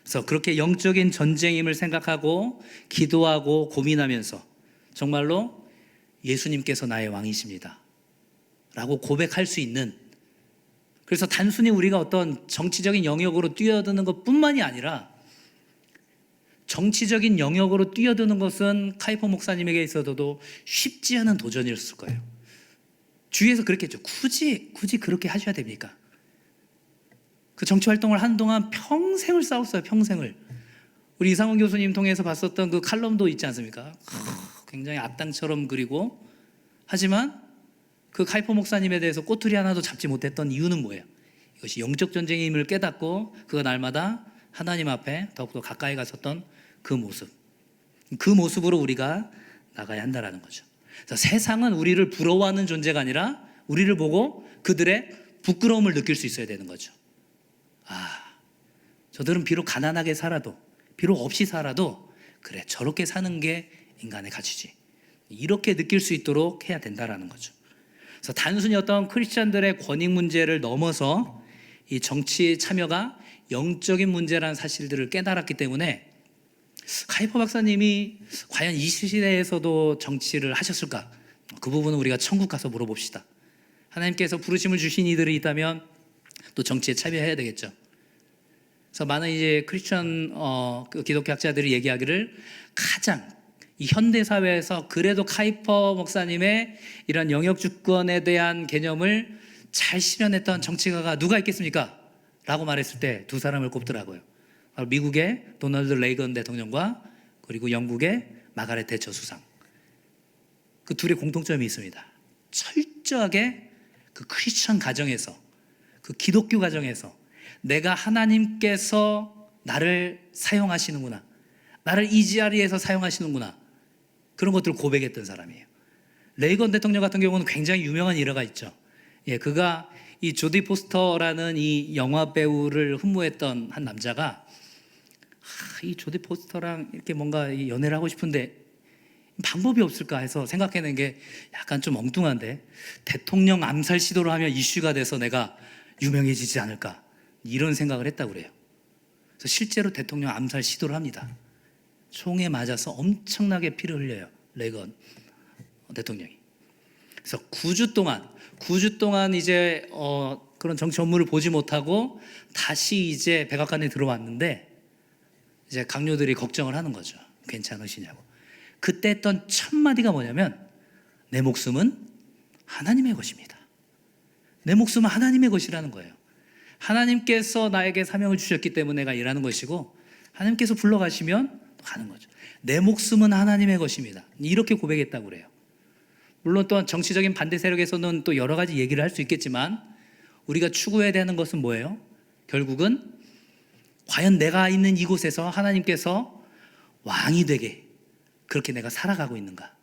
그래서 그렇게 영적인 전쟁임을 생각하고 기도하고 고민하면서 정말로 예수님께서 나의 왕이십니다 라고 고백할 수 있는, 그래서 단순히 우리가 어떤 정치적인 영역으로 뛰어드는 것뿐만이 아니라, 정치적인 영역으로 뛰어드는 것은 카이퍼 목사님에게 있어서도 쉽지 않은 도전이었을 거예요. 주위에서 그렇게 했죠. 굳이 그렇게 하셔야 됩니까? 그 정치 활동을 하는 동안 평생을 싸웠어요. 평생을. 우리 이상원 교수님 통해서 봤었던 그 칼럼도 있지 않습니까? 굉장히 악당처럼 그리고, 하지만 그 카이퍼 목사님에 대해서 꼬투리 하나도 잡지 못했던 이유는 뭐예요? 이것이 영적 전쟁임을 깨닫고 그가 날마다 하나님 앞에 더욱더 가까이 갔었던 그 모습, 그 모습으로 우리가 나가야 한다는 거죠. 그래서 세상은 우리를 부러워하는 존재가 아니라 우리를 보고 그들의 부끄러움을 느낄 수 있어야 되는 거죠. 아, 저들은 비록 가난하게 살아도, 비록 없이 살아도 그래, 저렇게 사는 게 인간의 가치지, 이렇게 느낄 수 있도록 해야 된다는 거죠. 그래서 단순히 어떤 크리스찬들의 권익 문제를 넘어서 이 정치 참여가 영적인 문제라는 사실들을 깨달았기 때문에 카이퍼 박사님이 과연 이 시대에서도 정치를 하셨을까? 그 부분은 우리가 천국 가서 물어봅시다. 하나님께서 부르심을 주신 이들이 있다면 또 정치에 참여해야 되겠죠. 그래서 많은 이제 크리스천 기독교 학자들이 얘기하기를, 가장 이 현대 사회에서 그래도 카이퍼 목사님의 이런 영역 주권에 대한 개념을 잘 실현했던 정치가가 누가 있겠습니까? 라고 말했을 때 두 사람을 꼽더라고요. 바로 미국의 도널드 레이건 대통령과 그리고 영국의 마가렛 대처 수상. 그 둘의 공통점이 있습니다. 철저하게 그 크리스천 가정에서, 그 기독교 가정에서 내가 하나님께서 나를 사용하시는구나, 나를 이 자리에서 사용하시는구나, 그런 것들을 고백했던 사람이에요. 레이건 대통령 같은 경우는 굉장히 유명한 일화가 있죠. 예, 그가 이 조디 포스터라는 이 영화 배우를 흠모했던 한 남자가, 이 조디 포스터랑 이렇게 뭔가 연애를 하고 싶은데 방법이 없을까 해서 생각해낸 게 약간 좀 엉뚱한데, 대통령 암살 시도를 하면 이슈가 돼서 내가 유명해지지 않을까, 이런 생각을 했다고 그래요. 그래서 실제로 대통령 암살 시도를 합니다. 총에 맞아서 엄청나게 피를 흘려요, 레이건 대통령이. 그래서 9주 동안 이제 그런 정치 업무를 보지 못하고 다시 이제 백악관에 들어왔는데, 이제 강요들이 걱정을 하는 거죠. 괜찮으시냐고. 그때 했던 첫 마디가 뭐냐면, 내 목숨은 하나님의 것입니다. 내 목숨은 하나님의 것이라는 거예요. 하나님께서 나에게 사명을 주셨기 때문에 내가 일하는 것이고, 하나님께서 불러가시면 가는 거죠. 내 목숨은 하나님의 것입니다. 이렇게 고백했다고 그래요. 물론 또 정치적인 반대 세력에서는 또 여러 가지 얘기를 할 수 있겠지만, 우리가 추구해야 되는 것은 뭐예요? 결국은 과연 내가 있는 이곳에서 하나님께서 왕이 되게 그렇게 내가 살아가고 있는가?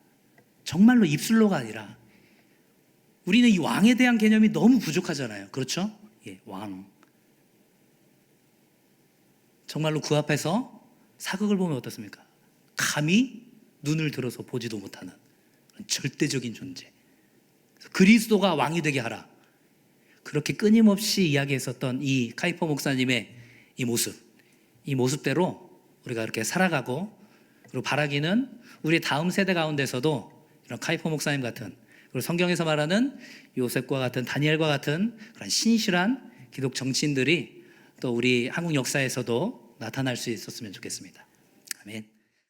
정말로 입술로가 아니라, 우리는 이 왕에 대한 개념이 너무 부족하잖아요. 그렇죠? 예, 왕. 정말로 그 앞에서 사극을 보면 어떻습니까? 감히 눈을 들어서 보지도 못하는 절대적인 존재. 그리스도가 왕이 되게 하라. 그렇게 끊임없이 이야기했었던 이 카이퍼 목사님의 이 모습대로 우리가 이렇게 살아가고, 그리고 바라기는 우리 다음 세대 가운데서도 이런 카이퍼 목사님 같은, 그리고 성경에서 말하는 요셉과 같은, 다니엘과 같은 그런 신실한 기독 정치인들이 또 우리 한국 역사에서도 나타날 수 있었으면 좋겠습니다. 아멘.